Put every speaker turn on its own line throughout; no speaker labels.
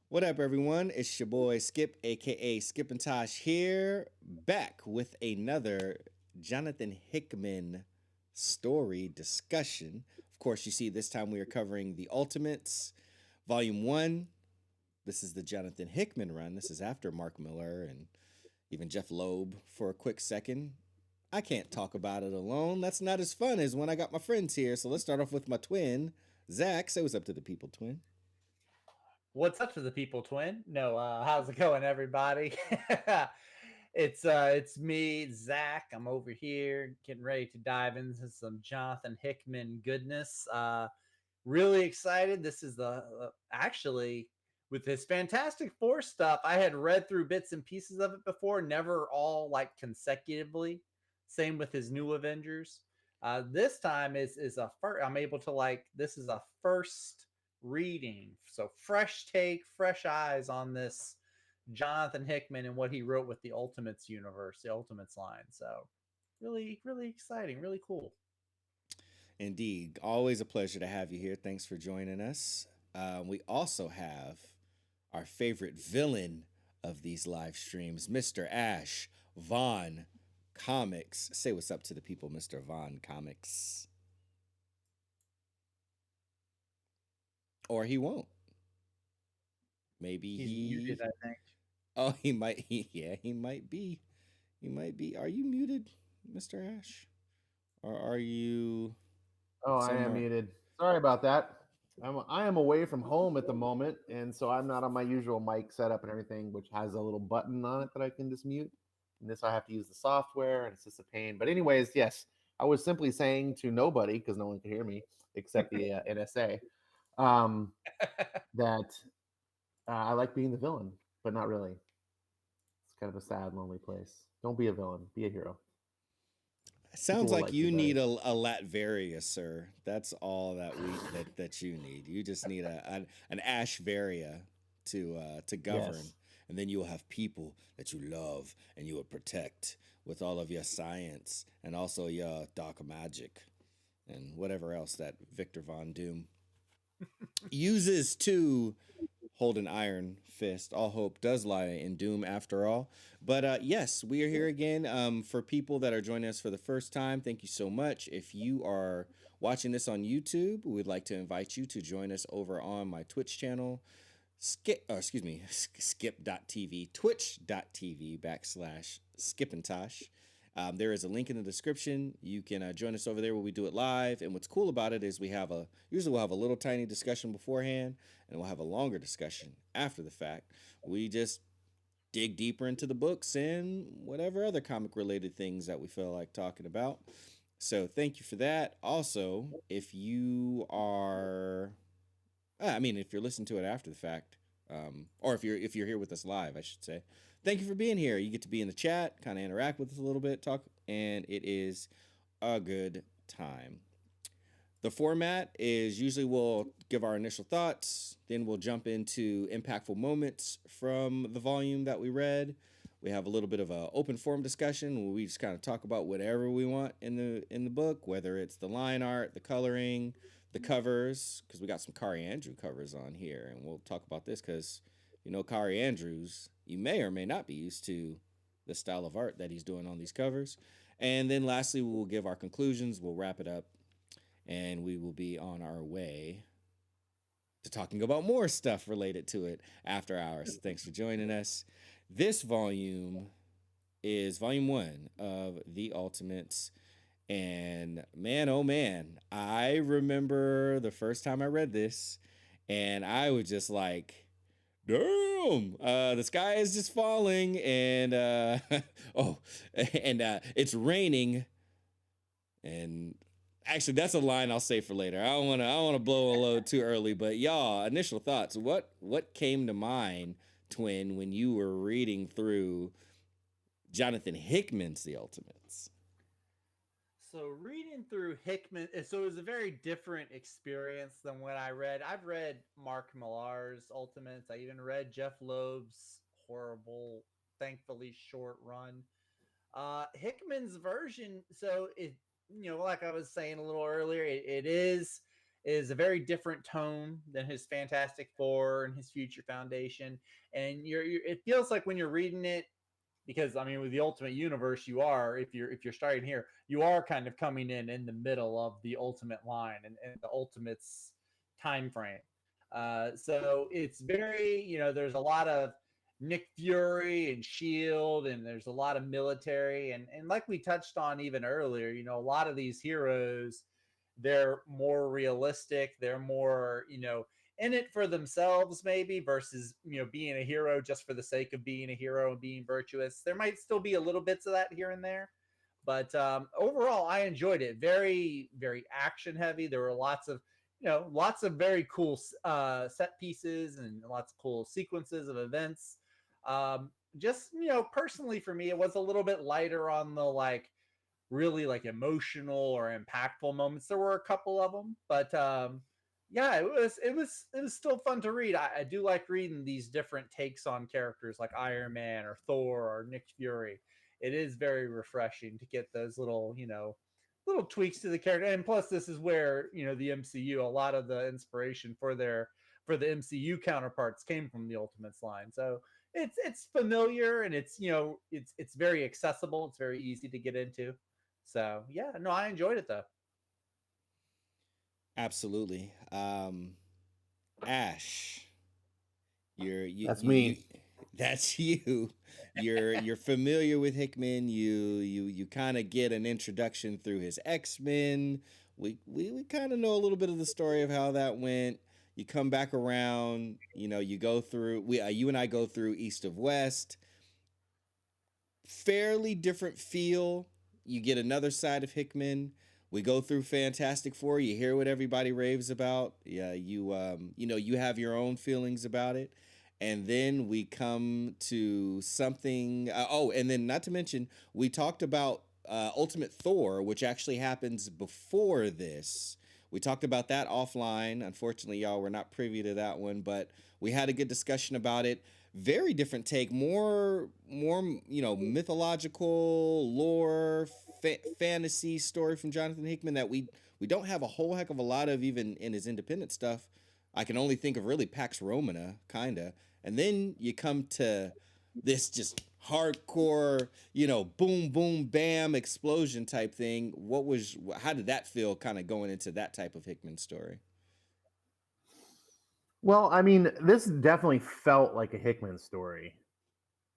What up, everyone? It's your boy Skip, aka Skip and Tosh, here, back with another Jonathan Hickman story discussion. Of course, you see, this time we are covering The Ultimates, Volume 1. This is the Jonathan Hickman run. This is after Mark Miller and even Jeff Loeb for a quick second. I can't talk about it alone. That's not as fun as when I got my friends here. So let's start off with my twin, Zach. Say what's up to the people, twin.
What's up to the people, twin? No, how's it going, everybody? It's me, Zach. I'm over here getting ready to dive into some Jonathan Hickman goodness. Really excited. This is the actually with his Fantastic Four stuff. I had read through bits and pieces of it before, never all like consecutively. Same with his New Avengers. This time is a first. I'm able to like. This is a first reading, so fresh take, fresh eyes on this Jonathan Hickman and what he wrote with the Ultimates universe, the Ultimates line. So really, really exciting, really cool.
Indeed. Always a pleasure to have you here. Thanks for joining us. We also have our favorite villain of these live streams, Mr. Ash Vaughn Comics. Say what's up to the people, Mr. Vaughn Comics. Or he won't. Maybe
He's muted,
he.
I think.
Oh, he might. Yeah, he might be. He might be. Are you muted, Mr. Ash? Or are you
Oh, I am
somewhere?
muted. Sorry about that. I am away from home at the moment, and so I'm not on my usual mic setup and everything, which has a little button on it that I can just mute. And this I have to use the software, and it's just a pain. But anyways, yes, I was simply saying to nobody because no one could hear me except the NSA um, that I like being the villain, but not really. It's kind of a sad, lonely place. Don't be a villain. Be a hero. People
Sounds
will
like
like you
you need
better.
a Latveria, sir. That's all that you need. You just need an Ashvaria to govern,
Yes.
and then you will have people that you love and you will protect with all of your science and also your dark magic and whatever else that Victor Von Doom uses to hold an iron fist. All hope does lie in doom after all. But yes, we are here again. For people that are joining us for the first time, thank you so much. If you are watching this on YouTube, we'd like to invite you to join us over on my Twitch channel. Skip.tv, twitch.tv /skipandtosh. There is a link in the description. You can join us over there where we do it live. And what's cool about it is usually we'll have a little tiny discussion beforehand, and we'll have a longer discussion after the fact. We just dig deeper into the books and whatever other comic related things that we feel like talking about. So thank you for that. Also, if you are I mean, if you're listening to it after the fact, or if you're here with us live, I should say. Thank you for being here. You get to be in the chat, kind of interact with us a little bit, talk, and it is a good time. The format is usually we'll give our initial thoughts, then we'll jump into impactful moments from the volume that we read. We have a little bit of an open forum discussion where we just kind of talk about whatever we want in the book, whether it's the line art, the coloring, the covers, because we got some Kari Andrew covers on here, and we'll talk about this because Kari Andrews, you may or may not be used to the style of art that he's doing on these covers. And then lastly, we'll give our conclusions. We'll wrap it up and we will be on our way to talking about more stuff related to it after hours. So thanks for joining us. This volume is volume 1 of The Ultimates. And man, oh man, I remember the first time I read this, and I was just like, damn, the sky is just falling, and oh, and it's raining, and actually, that's a line I'll say for later. I don't wanna blow a load too early, but y'all, initial thoughts. What came to mind, twin, when you were reading through Jonathan Hickman's The Ultimates?
So reading through Hickman, so it was a very different experience than what I read. I've read Mark Millar's Ultimates. I even read Jeff Loeb's horrible, thankfully short run. Hickman's version, so it, like I was saying a little earlier, it is is a very different tone than his Fantastic Four and his Future Foundation. And it feels like when you're reading it, because I mean, with the Ultimate Universe, you are, if you're starting here, you are kind of coming in the middle of the Ultimate line and the Ultimates time frame. So it's very, there's a lot of Nick Fury and Shield, and there's a lot of military, and like we touched on even earlier, a lot of these heroes, they're more realistic, they're more, in it for themselves maybe, versus being a hero just for the sake of being a hero and being virtuous. There might still be a little bits of that here and there, but overall I enjoyed it. Very, very action heavy. There were lots of very cool set pieces and lots of cool sequences of events. Just personally for me, it was a little bit lighter on the really emotional or impactful moments. There were a couple of them, but yeah, it was still fun to read. I do like reading these different takes on characters like Iron Man or Thor or Nick Fury. It is very refreshing to get those little tweaks to the character. And plus, this is where the MCU, a lot of the inspiration for the MCU counterparts came from the Ultimates line. So it's familiar, and it's very accessible. It's very easy to get into. So yeah, no, I enjoyed it though.
Absolutely. Ash, you're
That's
you
me.
that's you. You're familiar with Hickman. You kind of get an introduction through his X-Men. We kind of know a little bit of the story of how that went. You come back around, you go through we you and I go through East of West. Fairly different feel. You get another side of Hickman. We go through Fantastic Four. You hear what everybody raves about. Yeah, you have your own feelings about it, and then we come to something. Oh, and then not to mention, we talked about Ultimate Thor, which actually happens before this. We talked about that offline. Unfortunately, y'all were not privy to that one, but we had a good discussion about it. Very different take, more mythological lore, fantasy story from Jonathan Hickman that we don't have a whole heck of a lot of even in his independent stuff. I can only think of really Pax Romana, kinda, and then you come to this just hardcore, boom boom bam explosion type thing. How did that feel, kind of going into that type of Hickman story?
Well, I mean, this definitely felt like a Hickman story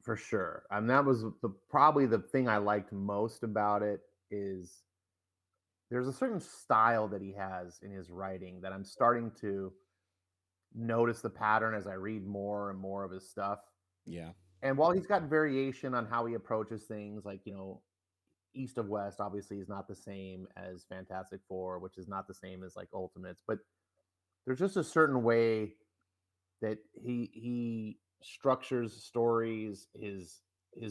for sure. I mean, that was probably the thing I liked most about it is there's a certain style that he has in his writing that I'm starting to notice the pattern as I read more and more of his stuff.
Yeah.
And while he's got variation on how he approaches things, like, East of West obviously is not the same as Fantastic Four, which is not the same as like Ultimates, but there's just a certain way that he structures stories, his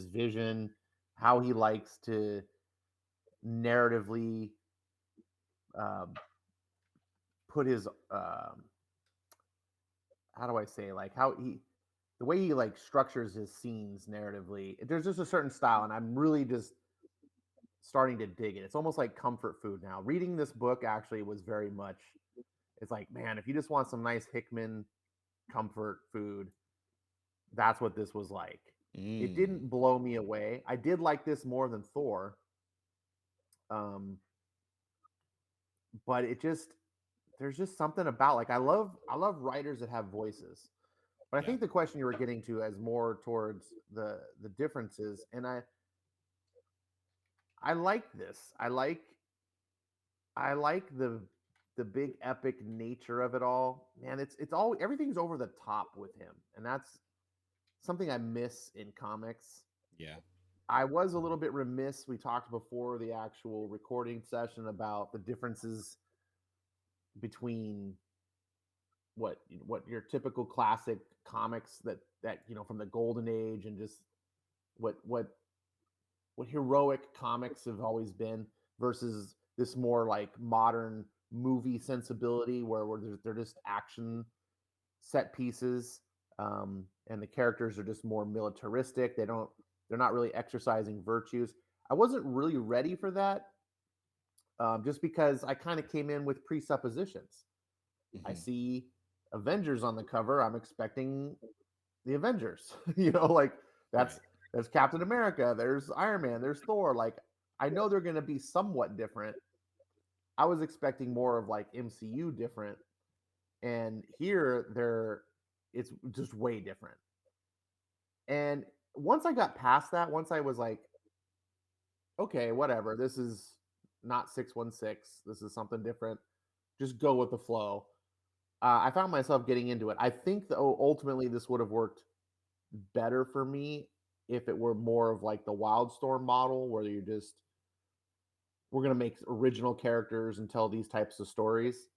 vision, how he likes to narratively um, put his how do I say, like, how he the way he like structures his scenes narratively. There's just a certain style, and I'm really just starting to dig it. It's almost like comfort food now. Reading this book actually was very much. It's like, man, if you just want some nice Hickman comfort food, that's what this was like. It
Mm.
didn't blow me away. I did like this more than Thor, um, but it just there's just something about, like, I love writers that have voices. But I
Yeah.
think the question you were getting to as more towards the differences, and I like this. I like the big epic nature of it all. Man, it's all everything's over the top with him, and that's something I miss in comics.
Yeah.
I was a little bit remiss. We talked before the actual recording session about the differences between what your typical classic comics that from the golden age, and just what what what heroic comics have always been versus this more like modern movie sensibility where they're just action set pieces, and the characters are just more militaristic. They're not really exercising virtues. I wasn't really ready for that, just because I kind of came in with presuppositions. I
Hmm.
see Avengers on the cover, I'm expecting the Avengers. You know, like
Right.
that's there's Captain America, there's Iron Man, there's Thor. Like I know they're going to be somewhat different. I was expecting more of like MCU different, and here they're it's just way different. And once I got past that, once I was like, okay, whatever, this is not 616, this is something different. Just go with the flow. I found myself getting into it. I think that ultimately this would have worked better for me if it were more of like the Wildstorm model, where you're just we're going to make original characters and tell these types of stories,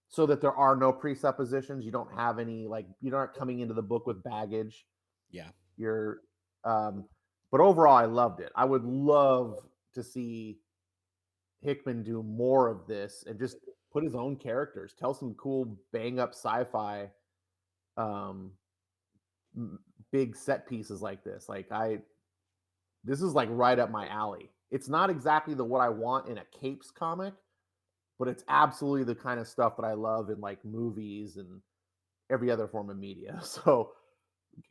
so that there are no presuppositions. You don't have any, like, you're not coming into the book with baggage.
Yeah.
You're um but overall I loved it. I would love to see Hickman do more of this and just put his own characters, tell some cool bang up sci-fi um big set pieces like this. Like I this is like right up my alley. It's not exactly the what I want in a Capes comic, but it's absolutely the kind of stuff that I love in like movies and every other form of media. So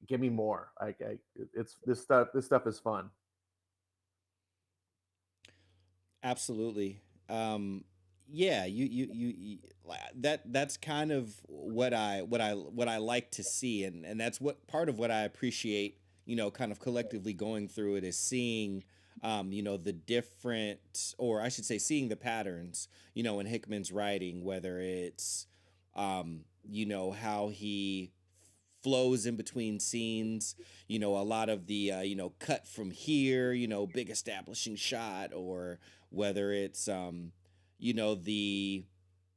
give me more. It's this stuff. This stuff is fun.
Absolutely. Um, yeah, that's kind of what I like to see, and that's what part of what I appreciate. Kind of collectively going through it is seeing, the different, or I should say, seeing the patterns. In Hickman's writing, whether it's, how he flows in between scenes, a lot of the cut from here, big establishing shot, or whether it's the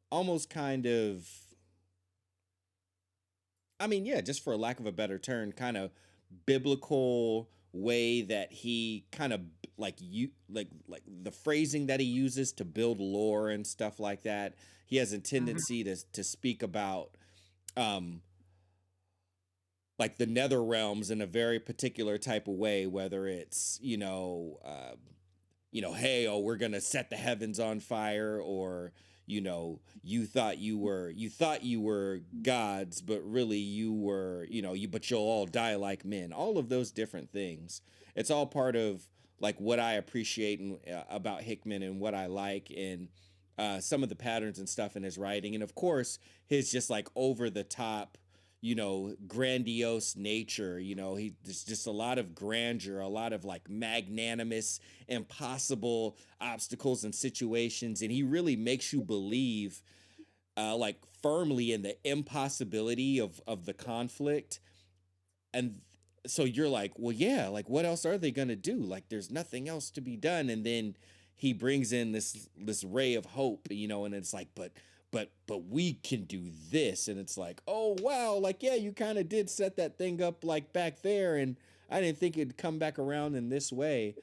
almost kind of, I mean, yeah, just for a lack of a better term, kind of biblical way that he kind of, like, you like the phrasing that he uses to build lore and stuff like that. He has a
Mhm.
tendency to speak about, um like, the nether realms in a very particular type of way, whether it's, hey, oh, we're gonna set the heavens on fire, or, you thought you were gods, but really you were, but you'll all die like men. All of those different things. It's all part of, like, what I appreciate about Hickman, and what I like in, some of the patterns and stuff in his writing, and of course his just, like, over the top, grandiose nature. There's just a lot of grandeur, a lot of, like, magnanimous, impossible obstacles and situations, and he really makes you believe, like, firmly in the impossibility of the conflict. And so you're like, well, yeah, like, what else are they gonna do? Like, there's nothing else to be done. And then he brings in this ray of hope, and it's like, but we can do this. And it's like, oh wow, like, yeah, you kind of did set that thing up, like, back there, and I didn't think it'd come back around in this way.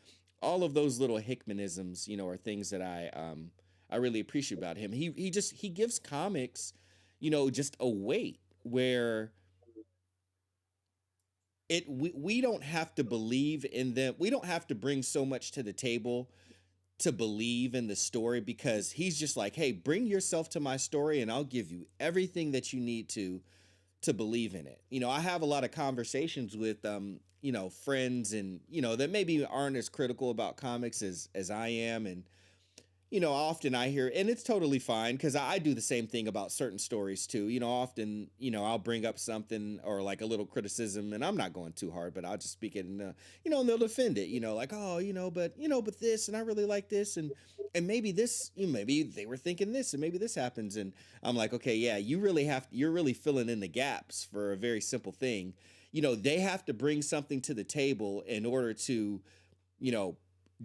All of those little Hickmanisms, are things that I really appreciate about him. He gives comics, just a weight where we don't have to believe in them. We don't have to bring so much to the table to believe in the story, because he's just like, hey, bring yourself to my story and I'll give you everything that you need to believe in it. I have a lot of conversations with, friends, and, that maybe aren't as critical about comics as I am. And often I hear, and it's totally fine, because I do the same thing about certain stories too. Often, I'll bring up something, or like a little criticism, and I'm not going too hard, but I'll just speak it, and, and they'll defend it, like, oh, but this, and I really like this, and maybe this, maybe they were thinking this, and maybe this happens. And I'm like, okay, yeah, you're really filling in the gaps for a very simple thing. They have to bring something to the table in order to, you know,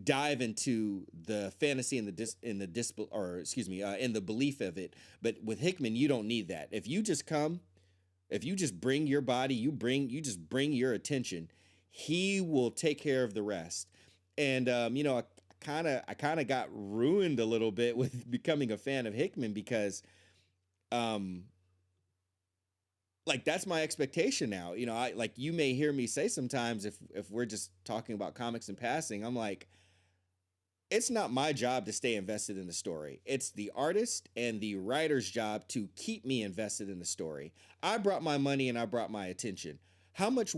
dive into the fantasy and in the belief of it. But with Hickman, you don't need that. If you just bring your body, you just bring your attention, he will take care of the rest. And, I kind of got ruined a little bit with becoming a fan of Hickman, because, um like, that's my expectation now. I like, you may hear me say sometimes, if we're just talking about comics in passing, I'm like, it's not my job to stay invested in the story. It's the artist and the writer's job to keep me invested in the story. I brought my money and I brought my attention. How much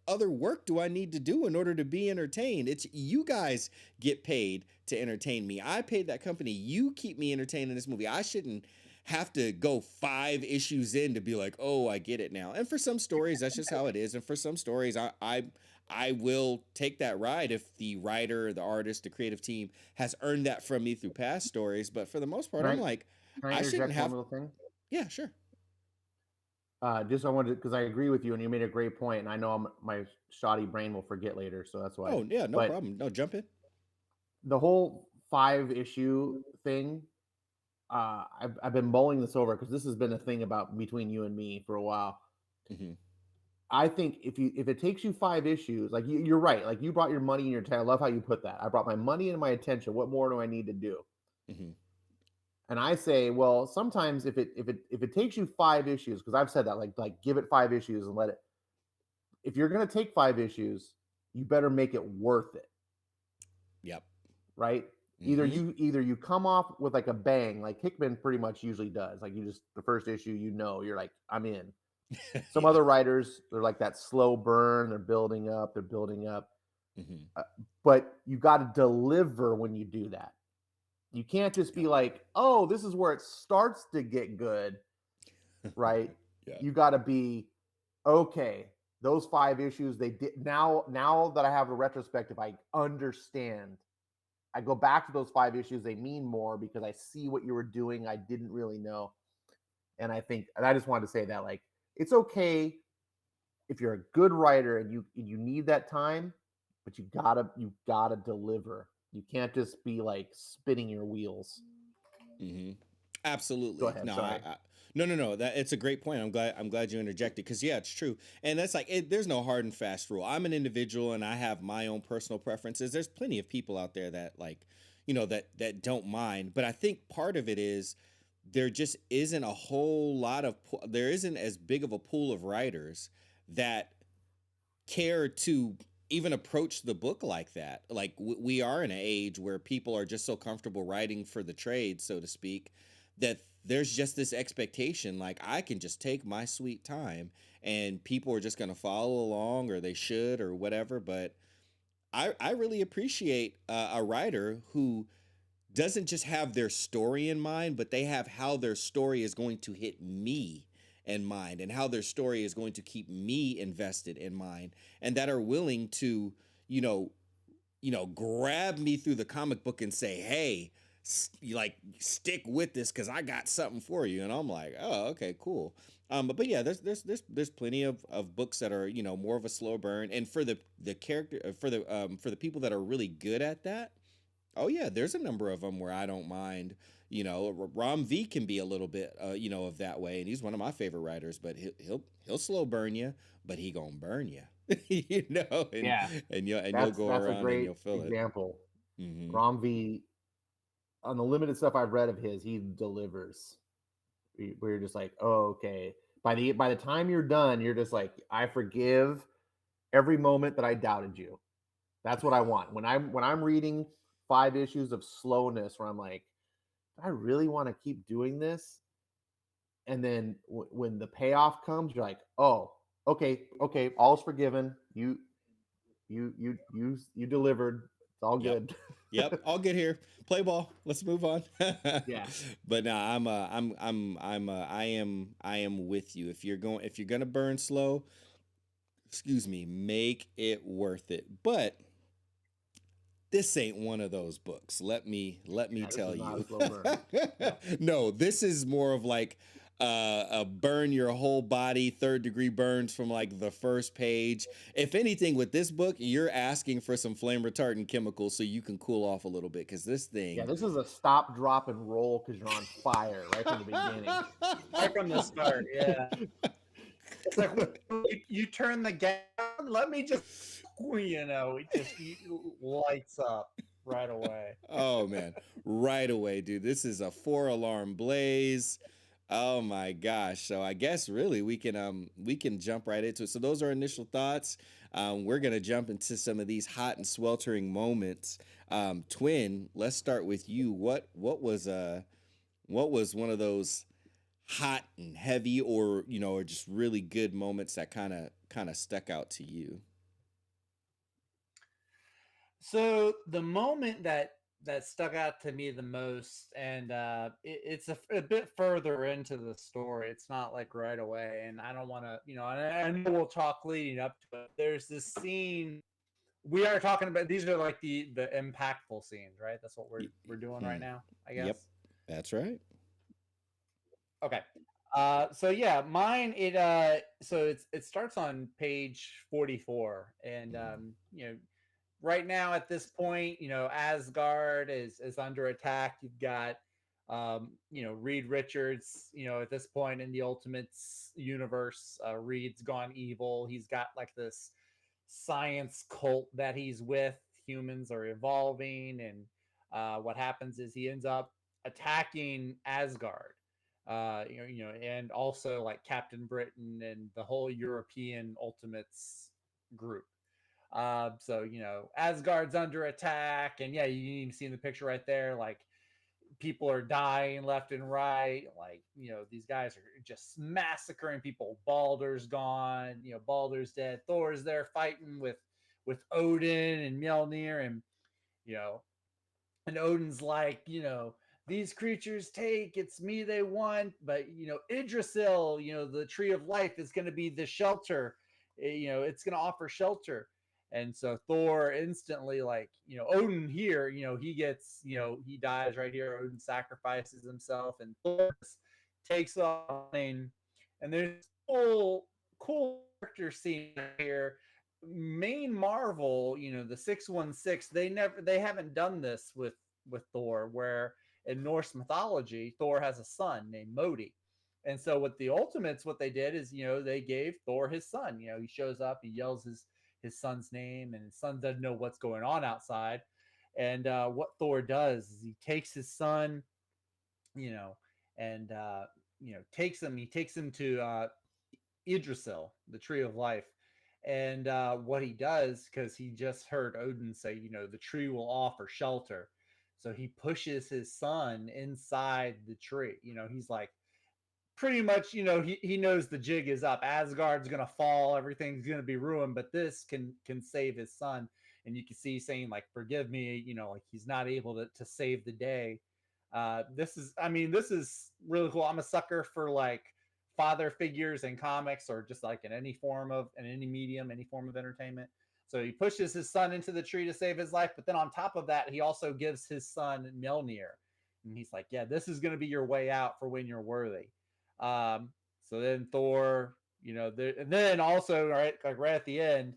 other work do I need to do in order to be entertained? It's you guys get paid to entertain me. I paid that company. You keep me entertained in this movie. I shouldn't have to go 5 issues in to be like, oh, I get it now. And for some stories, that's just how it is. And for some stories, I will take that ride if the writer, the artist, the creative team has earned that from me through past stories. But for the most part,
Can
I'm
I
like,
can I
I shouldn't
interject one
have.
little thing?
Yeah, sure.
Just I wanted because I agree with you, and you made a great point, and I know my shoddy brain will forget later, so that's why.
Oh, yeah, no
But
problem. No, jump in.
the whole 5 issue thing, I've been mulling this over because this has been a thing about between you and me for a while.
Hmm.
I think if it takes you 5 issues, like you're right, like you brought your money and your attention. I love how you put that. I brought my money and my attention. What more do I need to do?
Hmm.
And I say, well, sometimes if it takes you 5 issues, because I've said that, like give it 5 issues and let it. If you're gonna take 5 issues, you better make it worth it,
Yep.
right?
Hmm.
Either you come off with like a bang, like Hickman pretty much usually does. Like you just the first issue, you're like, I'm in. Some
Yeah.
other writers, they're like that slow burn. They're building up. They're building up.
Hmm.
But you got to deliver when you do that. You can't just be
Yep.
like, oh, this is where it starts to get good, right?
Yeah.
You got to be okay. Those 5 issues they did now that I have a retrospective, I understand. I go back to those 5 issues, they mean more because I see what you were doing I didn't really know. And I just wanted to say that, like, it's okay if you're a good writer and you need that time, but you gotta deliver. You can't just be like spinning your wheels.
Hmm.
Go
Absolutely.
ahead.
No,
Sorry.
no. That it's a great point. I'm glad you interjected because yeah, it's true. And that's like there's no hard and fast rule. I'm an individual and I have my own personal preferences. There's plenty of people out there that like, that don't mind. But I think part of it is there just isn't a whole lot of there isn't as big of a pool of writers that care to even approach the book like that. Like we are in an age where people are just so comfortable writing for the trade, so to speak, that there's just this expectation like I can just take my sweet time and people are just going to follow along or they should or whatever. But I really appreciate a writer who doesn't just have their story in mind, but they have how their story is going to hit me in mind and how their story is going to keep me invested in mind and that are willing to, you know, grab me through the comic book and say, "Hey, like stick with this cuz I got something for you." And I'm like, "Oh, okay, cool." But yeah, there's plenty of books that are, more of a slow burn and for the character for the people that are really good at that. Oh yeah, there's a number of them where I don't mind. Rom V can be a little bit, of that way, and he's one of my favorite writers. But he'll slow burn you, but he gonna burn you, and
Yeah,
you'll
that's
go
that's a
around and
great
you'll feel it.
example.
Hmm.
Rom V, on the limited stuff I've read of his, he delivers. Where you're just like, oh, okay. By the time you're done, you're just like, I forgive every moment that I doubted you. That's what I want when I'm reading 5 issues of slowness where I'm like, I really want to keep doing this. And then when the payoff comes, you're like, oh, okay, all's forgiven. You delivered. It's all
Yep.
good.
Yep. I'll get here. Play ball. Let's move on.
Yeah,
But no, I am with you. If you're gonna burn slow, excuse me, make it worth it. But this ain't one of those books. Let me
yeah. This
tell
is not
you.
a slow burn. Yep.
No, this is more of like a burn your whole body, third degree burns from like the first page. If anything, with this book, you're asking for some flame retardant chemicals so you can cool off a little bit because this
Yeah,
thing.
this is a stop, drop, and roll because you're on fire right from the beginning.
Right from the start. Yeah. It's like you turn the gas on, let me just, it just lights up right away.
Oh man, right away, dude. This is a 4 alarm blaze. Oh my gosh. So I guess really we can jump right into it. So those are initial thoughts. We're gonna jump into some of these hot and sweltering moments. Twin, let's start with you. What was one of those hot and heavy, or or just really good moments that kind of stuck out to you?
So the moment that stuck out to me the most, and it's a bit further into the story. It's not like right away, and I don't want to, And I know we'll talk leading up to it. There's this scene we are talking about. These are like the impactful scenes, right? That's what
Y-
we're doing right
mm,
now, I
Yep,
guess.
that's right.
Okay. So yeah, mine so it starts on page 44, and
Mhm.
right now at this point, Asgard is under attack. You've got Reed Richards, at this point in the Ultimates universe, Reed's gone evil. He's got like this science cult that he's with. Humans are evolving, and what happens is he ends up attacking Asgard. And also like Captain Britain and the whole European Ultimates group. So Asgard's under attack, and yeah, you can even see in the picture right there, like people are dying left and right. Like these guys are just massacring people. Baldur's gone. Baldur's dead. Thor's there fighting with Odin and Mjolnir, and you know and Odin's like, these creatures take, it's me they want, but Idrisil, the tree of life is going to be the shelter. It's going to offer shelter. And so Thor instantly, like, Odin here, he gets, he dies right here. Odin sacrifices himself, and Thor takes off. And there's cool character scene here. Main Marvel, the 616, they haven't done this with Thor, where in Norse mythology, Thor has a son named Modi. And so with the Ultimates, what they did is, they gave Thor his son. He shows up, he yells his son's name, and his son doesn't know what's going on outside. And what Thor does is he takes his son, you know, and he takes him to Idrisil, the tree of life. And what he does, because he just heard Odin say, the tree will offer shelter. So he pushes his son inside the tree. He's like, pretty much, he knows the jig is up. Asgard's gonna fall, everything's gonna be ruined, but this can save his son. And you can see saying like, "Forgive me," like he's not able to save the day. This is really cool. I'm a sucker for like father figures in comics, or just like in any medium, any form of entertainment. So he pushes his son into the tree to save his life, but then on top of that, he also gives his son Mjolnir, and he's like, "Yeah, this is going to be your way out for when you're worthy." Um, so then Thor, and then also right at the end,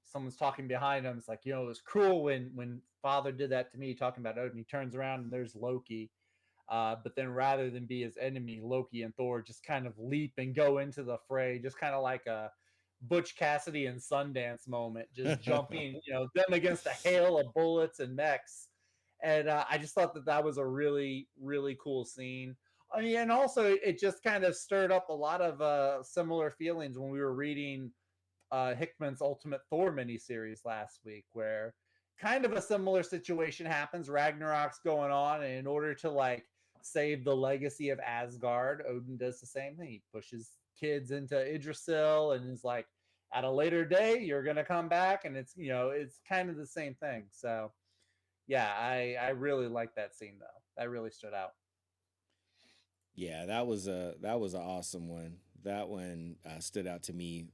someone's talking behind him. It's like, it was cruel when Father did that to me, talking about Odin. He turns around and there's Loki. But then rather than be his enemy, Loki and Thor just kind of leap and go into the fray, just kind of like a Butch Cassidy and Sundance moment, just jumping, them against a hail of bullets and mechs. And I just thought that was a really, really cool scene. I mean, and also it just kind of stirred up a lot of similar feelings when we were reading Hickman's Ultimate Thor miniseries last week, where kind of a similar situation happens. Ragnarok's going on, and in order to like save the legacy of Asgard, Odin does the same thing. He pushes kids into Idrisil and is like, at a later day, you're gonna come back, and it's kind of the same thing. So yeah, I really like that scene though. That really stood out.
Yeah, that was an awesome one. That one stood out to me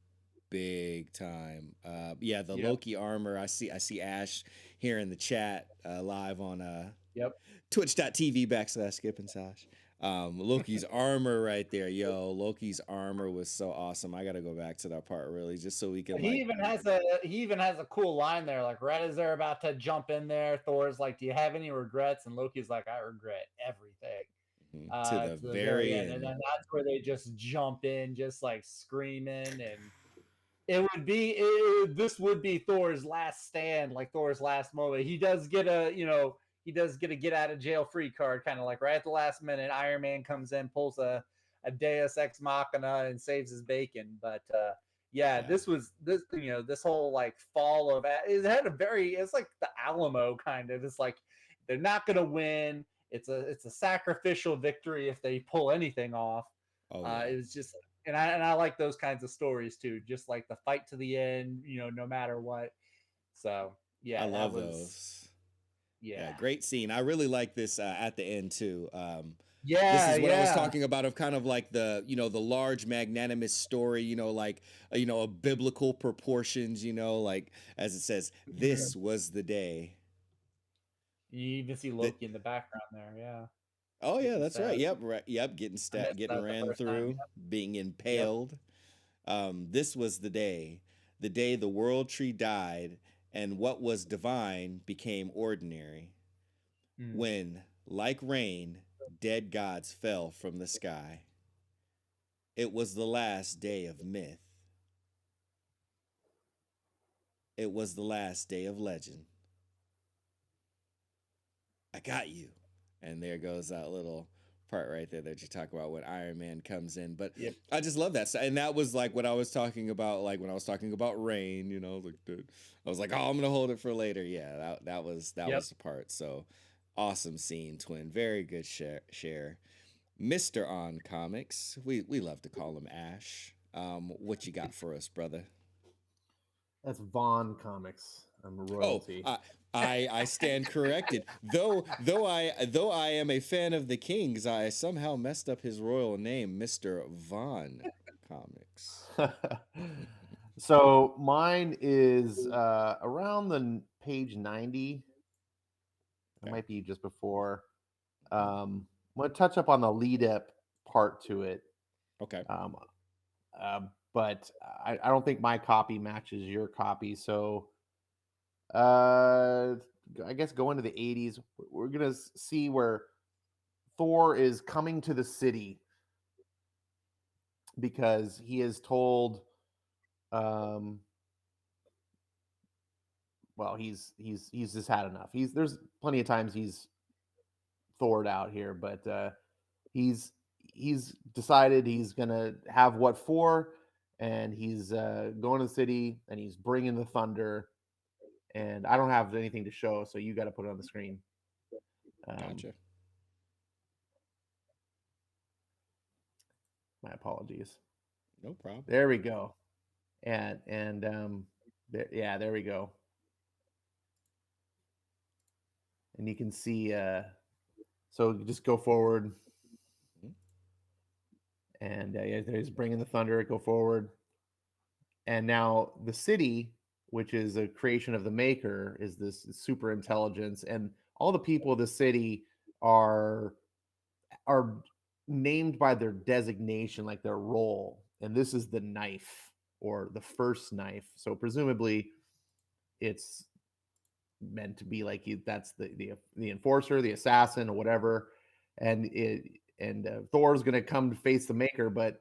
big time. Yeah, the
Yep.
Loki armor. I see Ash here in the chat live on
Yep.
twitch.tv/Skip and Sash. Loki's armor right there, yo. Loki's armor was so awesome. I gotta go back to that part really, just so we can like.
He even has a cool line there, like right as they're about to jump in there, Thor's like, "Do you have any regrets?" And Loki's like, "I regret everything."
To the
To the very
very
end, and
end.
then that's where they just jump in, just like screaming, and this would be Thor's last stand, like Thor's last moment. He does get a he does get a get out of jail free card, kind of like right at the last minute. Iron Man comes in, pulls a Deus Ex Machina, and saves his bacon. But yeah,
Yeah.
this whole like fall of it had a very, it's like the Alamo kind of. It's like they're not gonna win. It's a sacrificial victory if they pull anything off.
Oh yeah.
It was just, and I like those kinds of stories too, just like the fight to the end, no matter what. So
I
yeah, that
love
was,
those. Yeah,
yeah,
great scene. I really like this at the end too. This
yeah,
is what I was
yeah.
talking about of kind of like the the large magnanimous story. Like a biblical proportions. Like as it says, this was the day
You even see
that.
Loki in the background there, yeah,
Oh yeah,
getting
that's right.
stabbed.
Yep, right. Yep, getting
I missed
getting
that the
ran
first time.
through, being
Yep.
impaled. This was the day the world tree died, and what was divine became ordinary.
Mm.
When, like rain, dead gods fell from the sky. It was the last day of myth. It was the last day of legend. I got you. And there goes that little part right there that you talk about when Iron Man comes in. But
Yep.
I just love that. And that was like what I was talking about, like when I was talking about rain, like dude, I was like, oh, I'm gonna hold it for later. Yeah, that
Yep.
was the part. So awesome scene, twin. Very good share. Mr. On Comics. We love to call him Ash. What you got for us, brother?
That's Vaughn Comics. I'm a
Oh,
royalty.
I stand corrected. Though I am a fan of the Kings, I somehow messed up his royal name, Mr. Von Comics.
So mine is around the page 90. It
Okay.
might be just before. I'm going to touch up on the lead up part to it.
Okay.
Um, uh, but I don't think my copy matches your copy. So uh, I guess going to the 80s, we're going to see where Thor is coming to the city because he is told um well he's just had enough. There's plenty of times he's Thored out here, but he's he's decided he's gonna have what for, and he's going to the city and he's bringing the thunder. And I don't have anything to show, so you got to put it on the screen. Um,
Gotcha.
my apologies.
No problem.
There we go. And yeah, there we go. And you can see. So just go forward,
Mhm.
and yeah, he's bringing the thunder. Go forward, and now the city, which is a creation of the maker, is this super intelligence, and all the people of the city are are named by their designation, like their role. And this is the knife, or the first knife. So presumably it's meant to be like that's the enforcer, the assassin, or whatever. And Thor's gonna come to face the maker, but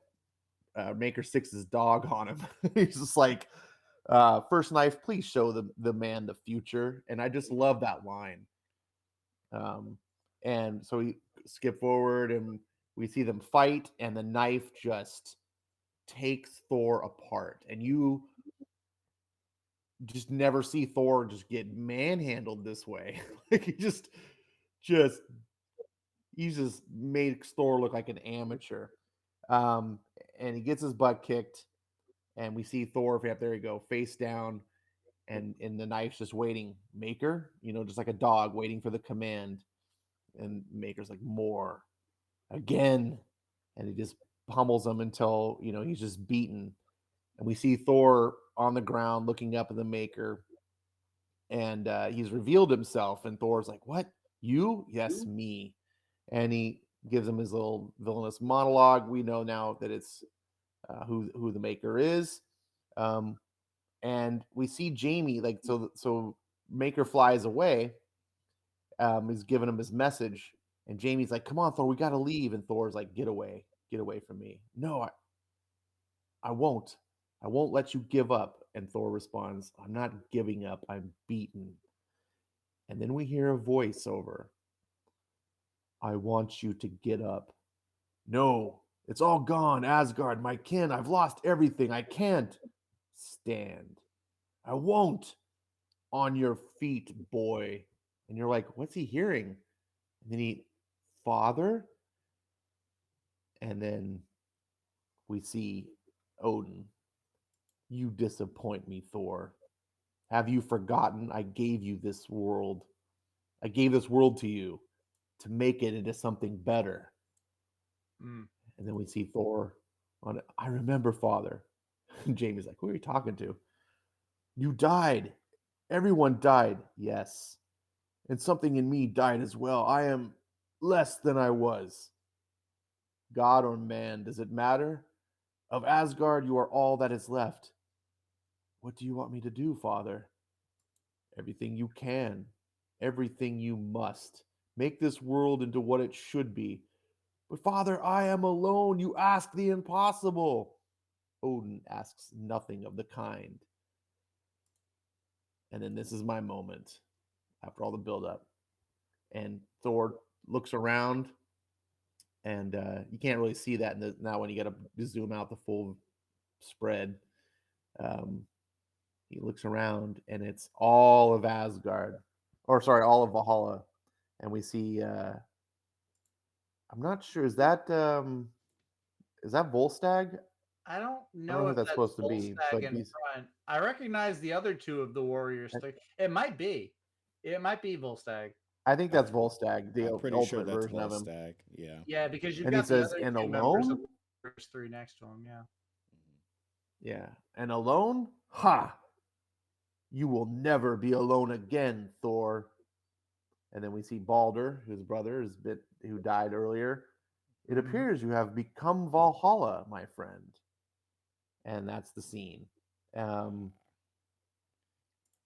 Maker sticks his dog on him. He's just like, first knife, please show the man the future. And I just love that line. Um, and so we skip forward and we see them fight, and the knife just takes Thor apart. And you just never see Thor just get manhandled this way. Like just he just makes Thor look like an amateur. Um, and he gets his butt kicked, and we see Thor. Yep, there you go, face down, and the knife's just waiting. Maker, just like a dog waiting for the command. And Maker's like, more, again, and he just pummels him until he's just beaten. And we see Thor on the ground looking up at the Maker, and he's revealed himself. And Thor's like, "What? You? Yes, me." And he gives him his little villainous monologue. We know now that it's who the Maker is. Um, and we see Jamie, like, so Maker flies away. He's giving him his message, and Jamie's like, "Come on, Thor, we got to leave." And Thor's like, get away from me." "No, I won't. I won't let you give up." And Thor responds, "I'm not giving up. I'm beaten." And then we hear a voiceover. I want you to get up. No, it's all gone, Asgard, my kin. I've lost everything. I can't stand. I won't. On your feet, boy. And you're like, what's he hearing? And then Father? And then we see Odin. You disappoint me, Thor. Have you forgotten I gave you this world? I gave this world to you to make it into something better.
Mm.
And then we see Thor on it. I remember, Father. And Jamie's like, who are you talking to? You died. Everyone died. Yes. And something in me died as well. I am less than I was. God or man, does it matter? Of Asgard, you are all that is left. What do you want me to do, Father? Everything you can, everything you must. Make this world into what it should be. But, Father, I am alone. You ask the impossible. Odin asks nothing of the kind. And then this is my moment after all the buildup. And Thor looks around, and you can't really see that now when you got to zoom out the full spread. Um, he looks around, and it's all of Asgard, or sorry, all of Valhalla, and we see. I'm not sure. Is that Volstagg?
I don't
I don't know
know
who
if
that's
that's
supposed to be,
Volstagg
but
in
he's.
front. I recognize the other two of the warriors. It might be. It might be Volstagg.
I think
I'm,
that's Volstagg, the
I'm pretty sure
ultimate
that's
version of him.
Volstagg. Yeah.
Yeah, because you've
And he
got the
says,
other
"And
two members of
alone."
the Warriors 3 next to him. Yeah.
Yeah, and alone. Ha! You will never be alone again, Thor. And then we see Balder, whose brother who died earlier. It
Mhm.
appears you have become Valhalla, my friend. And that's the scene. Um,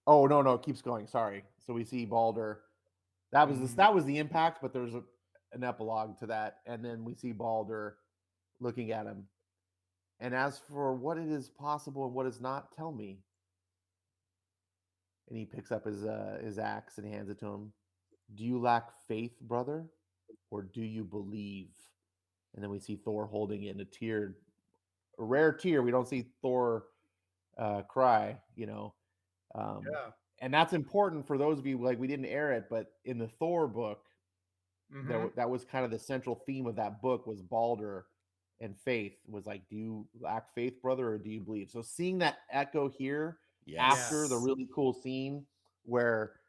oh no, it keeps going. Sorry. So we see Balder.
Mhm.
That was the impact, but there's an epilogue to that, and then we see Balder looking at him. And as for what it is possible and what is not, tell me. And he picks up his axe and hands it to him. Do you lack faith, brother, or do you believe? And then we see Thor holding it in a rare tear. We don't see Thor cry, um,
Yeah.
and that's important for those of you like we didn't air it, but in the Thor book,
Mhm.
that was kind of the central theme of that book was Balder and faith was like, do you lack faith, brother, or do you believe? So seeing that echo here
Yeah.
after the
Yes.
really cool scene where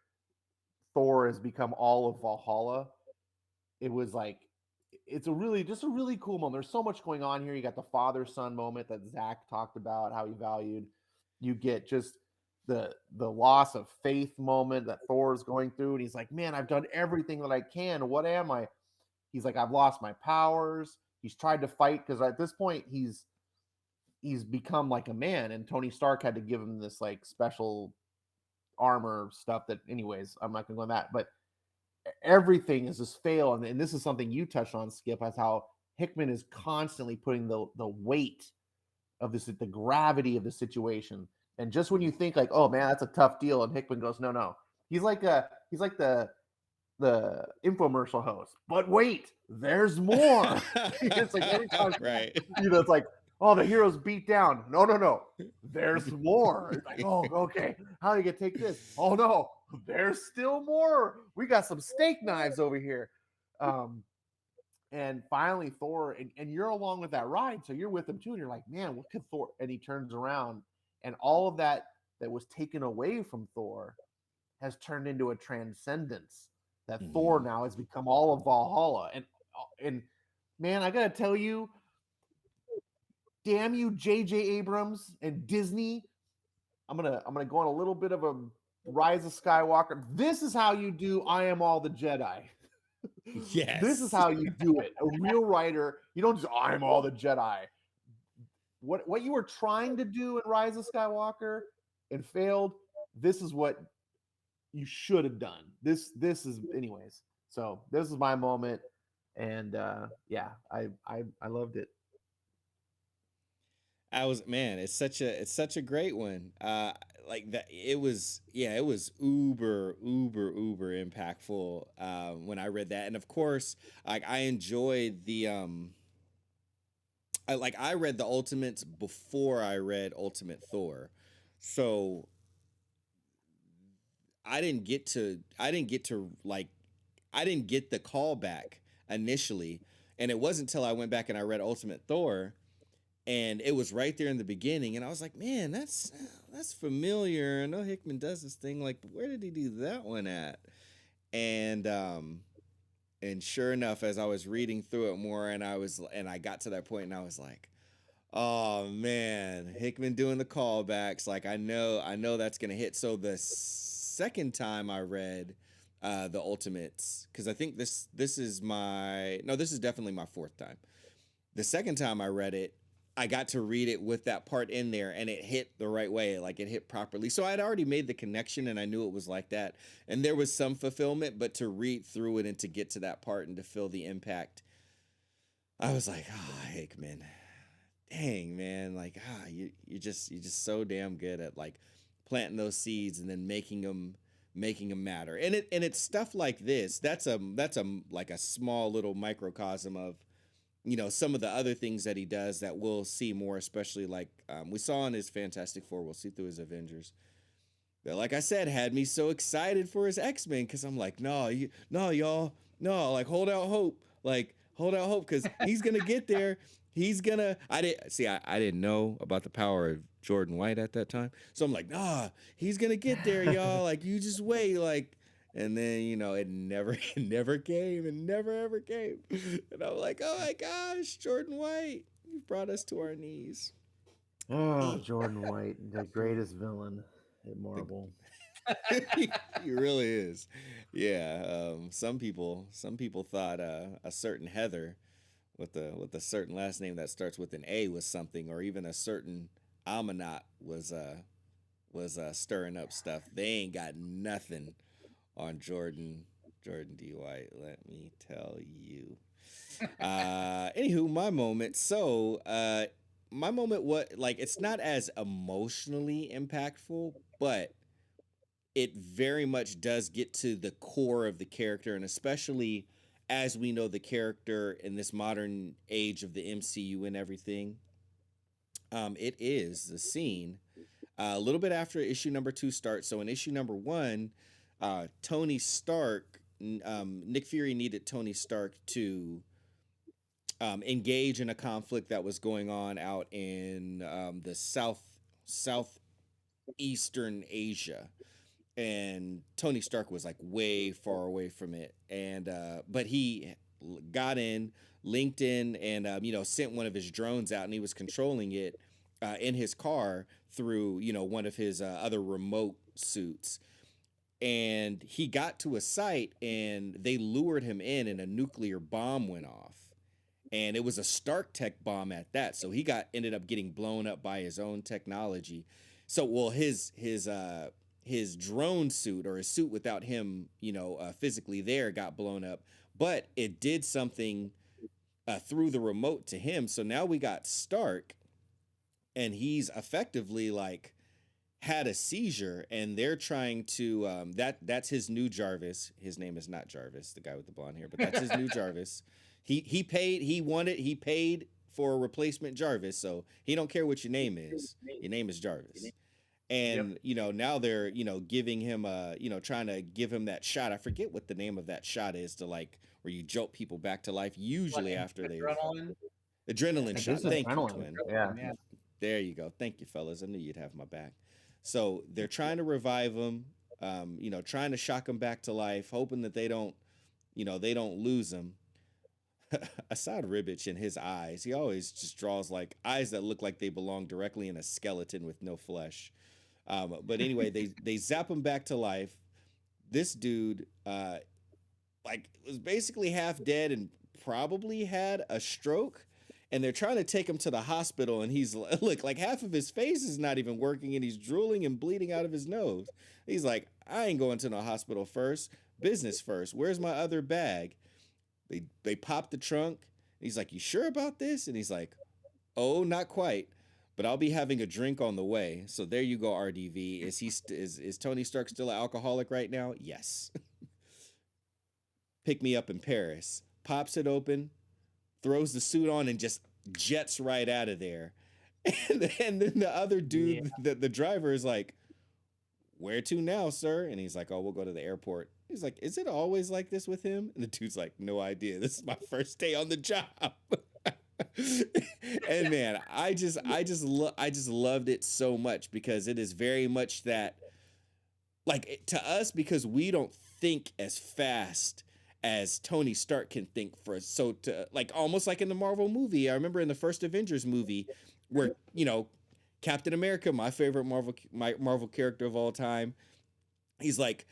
Thor has become all of Valhalla, it was like it's a really cool moment. There's so much going on here. You got the father son moment that Zach talked about, how he valued. You get just the loss of faith moment that Thor's going through, and he's like, "Man, I've done everything that I can. What am I?" He's like, "I've lost my powers." He's tried to fight because at this point he's become like a man, and Tony Stark had to give him this like special armor stuff. That, anyways, I'm not going to go on that, but everything is just fail. And this is something you touched on, Skip, as how Hickman is constantly putting the weight of this, the gravity of the situation. And just when you think like, oh man, that's a tough deal, and Hickman goes, no, no. He's like the infomercial host. But wait, there's more. It's like every time,
Right.
it's like, oh, the hero's beat down. No, no, no. There's more. It's like, oh, okay. How are you gonna take this? Oh no, there's still more. We got some steak knives over here. Um, and finally Thor, and you're along with that ride, so you're with him too, and you're like, man, what could Thor? And he turns around, and all of that was taken away from Thor has turned into a transcendence that Thor
Mhm.
now has become all of Valhalla. And man, I gotta tell you, damn you, J.J. Abrams and Disney. I'm gonna go on a little bit of a Rise of Skywalker. This is how you do I Am All the Jedi. This is
Yes.
how you do it. A real writer, you don't just I am all the Jedi. What you were trying to do in Rise of Skywalker and failed, this is what you should have done. This is, anyways. So this is my moment, and yeah, I loved it.
I was man, it's such a great one. Like that, it was yeah, it was uber impactful when I read that, and of course, like I enjoyed I read the Ultimates before I read Ultimate Thor, so I didn't get to like I didn't get the callback initially, and it wasn't until I went back and I read Ultimate Thor, and it was right there in the beginning, and I was like, man, that's familiar. I know Hickman does this thing, like, but where did he do that one at? And and sure enough, as I was reading through it more, and I got to that point, and I was like, oh man, Hickman doing the callbacks. Like I know that's gonna hit. So the second time I read the Ultimates, because I think this is my no, this is definitely my fourth time. The second time I read it, I got to read it with that part in there, and it hit the right way, like it hit properly. So I'd already made the connection, and I knew it was like that, and there was some fulfillment. But to read through it and to get to that part and to feel the impact, I was like, oh, Hickman, dang man, like you're just so damn good at like planting those seeds and then making them matter. And it's stuff like this. That's a like a small little microcosm of some of the other things that he does that we'll see more, especially like we saw in his Fantastic Four. We'll see through his Avengers. That, like I said, had me so excited for his X-Men because I'm like, no, no, y'all, no, like hold out hope, like hold out hope because he's gonna get there. He's gonna. I didn't see. I didn't know about the power of Jordan White at that time, so I'm like, nah, he's gonna get there, y'all. Like you just wait, like. And then it never, it never came, and never ever came. And I'm like, oh my gosh, Jordan White, you brought us to our knees.
Oh, Jordan White, the greatest villain at
The
Marvel.
he really is. Yeah. Some people thought a certain Heather with a certain last name that starts with an A was something, or even a certain Amanat was stirring up stuff. They ain't got nothing on Jordan D. White. Let me tell you. Anywho, my moment. So, my moment. What like it's not as emotionally impactful, but it very much does get to the core of the character, and especially as we know the character in this modern age of the MCU and everything. It is the scene a little bit after issue number 2 starts. So in issue number 1, Tony Stark, Nick Fury needed Tony Stark to engage in a conflict that was going on out in the southeastern Asia, and Tony Stark was like way far away from it, and but he got in, linked in, and sent one of his drones out, and he was controlling it in his car through one of his other remote suits, and he got to a site, and they lured him in, and a nuclear bomb went off, and it was a Stark Tech bomb at that. So he got ended up getting blown up by his own technology. So well, his drone suit, or his suit without him, physically there, got blown up, but it did something through the remote to him. So now we got Stark, and he's effectively like had a seizure, and they're trying to that's his new Jarvis. His name is not Jarvis, the guy with the blonde hair, but that's his new Jarvis. He paid for a replacement Jarvis, so he don't care what your name is. Your name is Jarvis.
Yep.
And now they're giving him trying to give him that shot. I forget what the name of that shot is, to like where you jolt people back to life,
What,
usually after they've
adrenaline?
adrenaline
I think
shot.
it's
Thank you,
adrenaline.
twin.
Yeah.
Yeah.
There you go. Thank you, fellas. I knew you'd have my back. So they're trying to revive him, trying to shock him back to life, hoping that they don't lose him. Assad Ribic in his eyes, he always just draws like eyes that look like they belong directly in a skeleton with no flesh. But anyway, they zap him back to life. This dude, like, was basically half dead and probably had a stroke, and they're trying to take him to the hospital, and he's look like half of his face is not even working, and he's drooling and bleeding out of his nose. He's like, I ain't going to no hospital first, business first. Where's my other bag? They pop the trunk. He's like, you sure about this? And he's like, oh, not quite. but I'll be having a drink on the way. So there you go, RDV. Is Tony Stark still an alcoholic right now? Yes. Pick me up in Paris. Pops it open, throws the suit on, and just jets right out of there. And then the other
Yeah.
dude, the driver, is like, "Where to now, sir?" And he's like, "Oh, we'll go to the airport." He's like, "Is it always like this with him?" And the dude's like, "No idea. This is my first day on the job." And man, I just loved it so much because it is very much that, like, to us, because we don't think as fast as Tony Stark can think, for so to, like, almost like in the Marvel movie. I remember in the first Avengers movie where, Captain America, my favorite Marvel character of all time, he's like,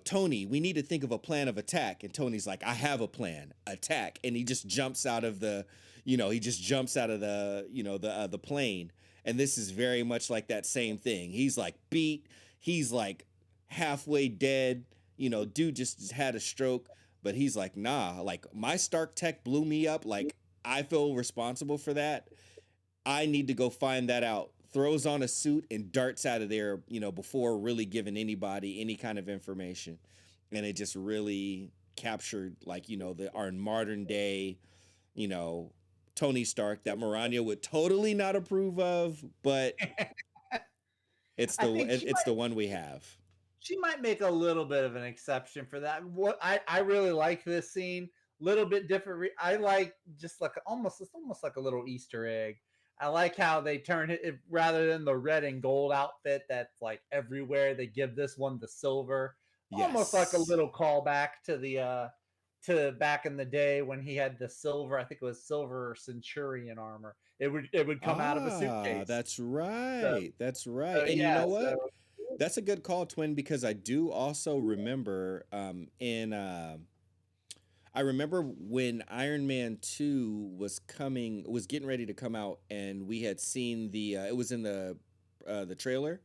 "Tony, we need to think of a plan of attack." And Tony's like, "I have a plan, attack." And he just jumps out of the, the plane. And this is very much like that same thing. He's like beat, he's like halfway dead, dude just had a stroke, but he's like, "Nah, like my Stark tech blew me up. Like I feel responsible for that. I need to go find that out." Throws on a suit and darts out of there, before really giving anybody any kind of information. And it just really captured, like, our modern day, you know, Tony Stark that Morania would totally not approve of, but
I think
it's the one we have.
she might make a little bit of an exception for that. What I really like this scene, little bit different. I like just like it's almost like a little Easter egg. I like how they turn it, rather than the red and gold outfit that's like everywhere. They give this one the silver, almost like a
Yes.
little callback to back in the day when he had the silver. I think it was silver Centurion armor. It would come out of a
Ah,
suitcase.
that's
So,
right. That's right.
so
And you
yeah,
know
so
what? That's a good call, Twin, because I do also remember, I remember when Iron Man 2 was getting ready to come out, and we had seen it was in the trailer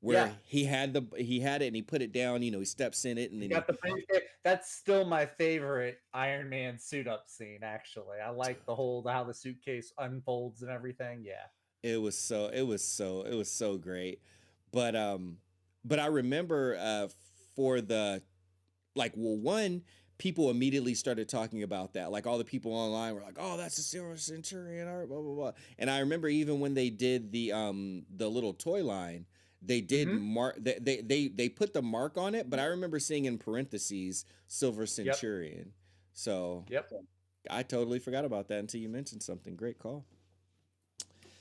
yeah.
where he had it and he put it down, he steps in it and
You
then
got the briefcase. That's still my favorite Iron Man suit up scene. Actually, I like the whole how the suitcase unfolds and everything. Yeah.
it was so great. But I remember, for the, like, well, one, people immediately started talking about that. Like, all the people online were like, "Oh, that's a Silver Centurion art, blah blah blah." And I remember even when they did the little toy line, they did
Mm-hmm.
mark, they put the mark on it, but I remember seeing in parentheses Silver
Yep.
Centurion. So
Yep.
I totally forgot about that until you mentioned something. Great call.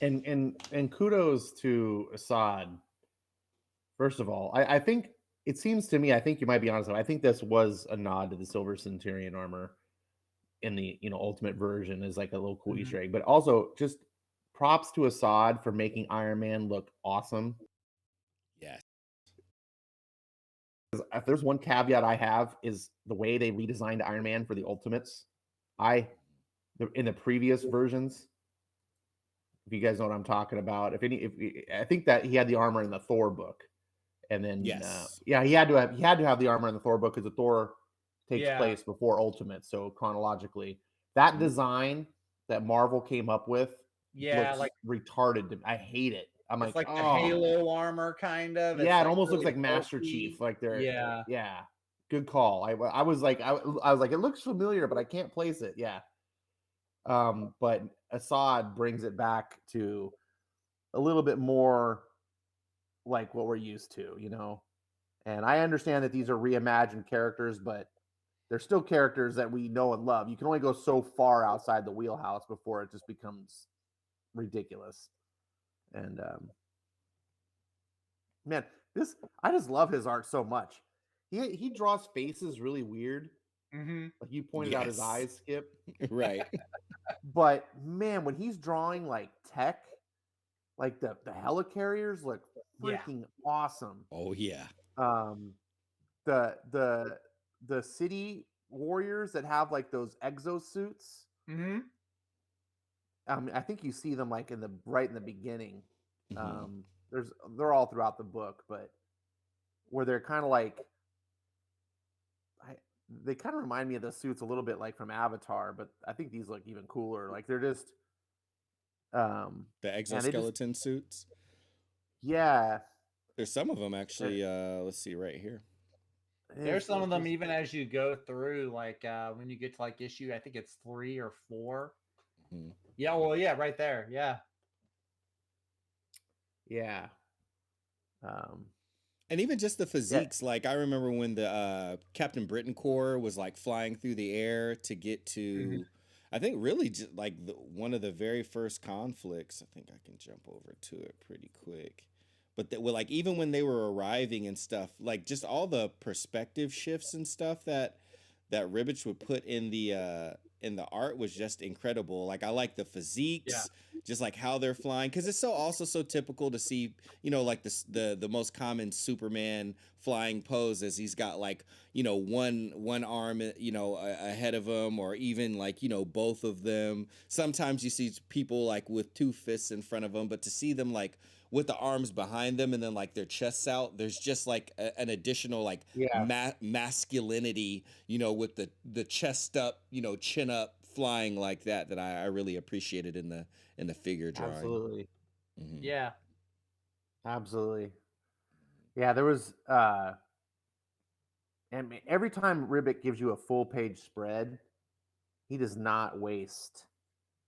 And kudos to Assad. First of all, I think it seems to me, I think you might be honest, I think this was a nod to the Silver Centurion armor in the ultimate version, is like a little cool
Mm-hmm.
Easter egg. But also just props to Assad for making Iron Man look awesome.
Yes.
If there's one caveat I have, is the way they redesigned Iron Man for the Ultimates. I In the previous versions, if you guys know what I'm talking about, I think that he had the armor in the Thor book, and then
Yes.
yeah, he had to have the armor in the Thor book because the Thor takes
Yeah.
place before Ultimate, so chronologically, that
Mm.
design that Marvel came up with
Yeah.
looks
Like
retarded. I hate it. I'm
it's
like,
like the
oh
Halo armor kind of. It's
yeah, it
like
almost looks
really
like Master Chief.
bulky.
Like they're
Yeah.
yeah, good call. I was like I was like it looks familiar, but I can't place it. Yeah, but Assad brings it back to a little bit more like what we're used to. And I understand that these are reimagined characters, but they're still characters that we know and love. You can only go so far outside the wheelhouse before it just becomes ridiculous. And man, this I just love his art so much. He draws faces really weird.
Mm-hmm.
Like you pointed out his
Yes.
eyes, Skip.
Right.
But man, when he's drawing like tech, like the helicarriers look
Yeah.
freaking awesome.
Oh yeah.
Um, the the the city warriors that have like those exosuits.
Mm-hmm.
I think you see them like in the beginning.
Hmm.
They're all throughout the book, but where they're kind of like I, they kind of remind me of the suits a little bit like from Avatar, but I think these look even cooler. Like they're just
The
and they just
exoskeleton suits.
yeah,
There's some of them
uh,
actually. Let's see right here.
There's some of
it's
them
just
even as you go through, like when you get to like issue, I think it's 3 or 4.
Mhm.
Yeah, well, yeah, right there. Yeah.
yeah, um,
And even just the
yeah.
physiques, like I remember when the Captain Britain Corps was like flying through the air to get
Mhm.
to, I think really just like one of the very first conflicts. I think I can jump over to it pretty quick. But that, well, like even when they were arriving and stuff, like just all the perspective shifts and stuff that Ribbich would put in the art was just incredible. Like I like the
Yeah.
physiques, just like how they're flying, because it's so also so typical to see, like the most common Superman flying pose is he's got like one arm ahead of him, or even like both of them. Sometimes you see people like with two fists in front of them, but to see them like with the arms behind them and then like their chests out, there's just like an additional like
Yeah,
masculinity, with the chest up, chin up, flying like that I really appreciated in the figure drawing.
absolutely,
Hmm.
Yeah.
absolutely. Yeah, there was and every time Ribic gives you a full page spread, he does not waste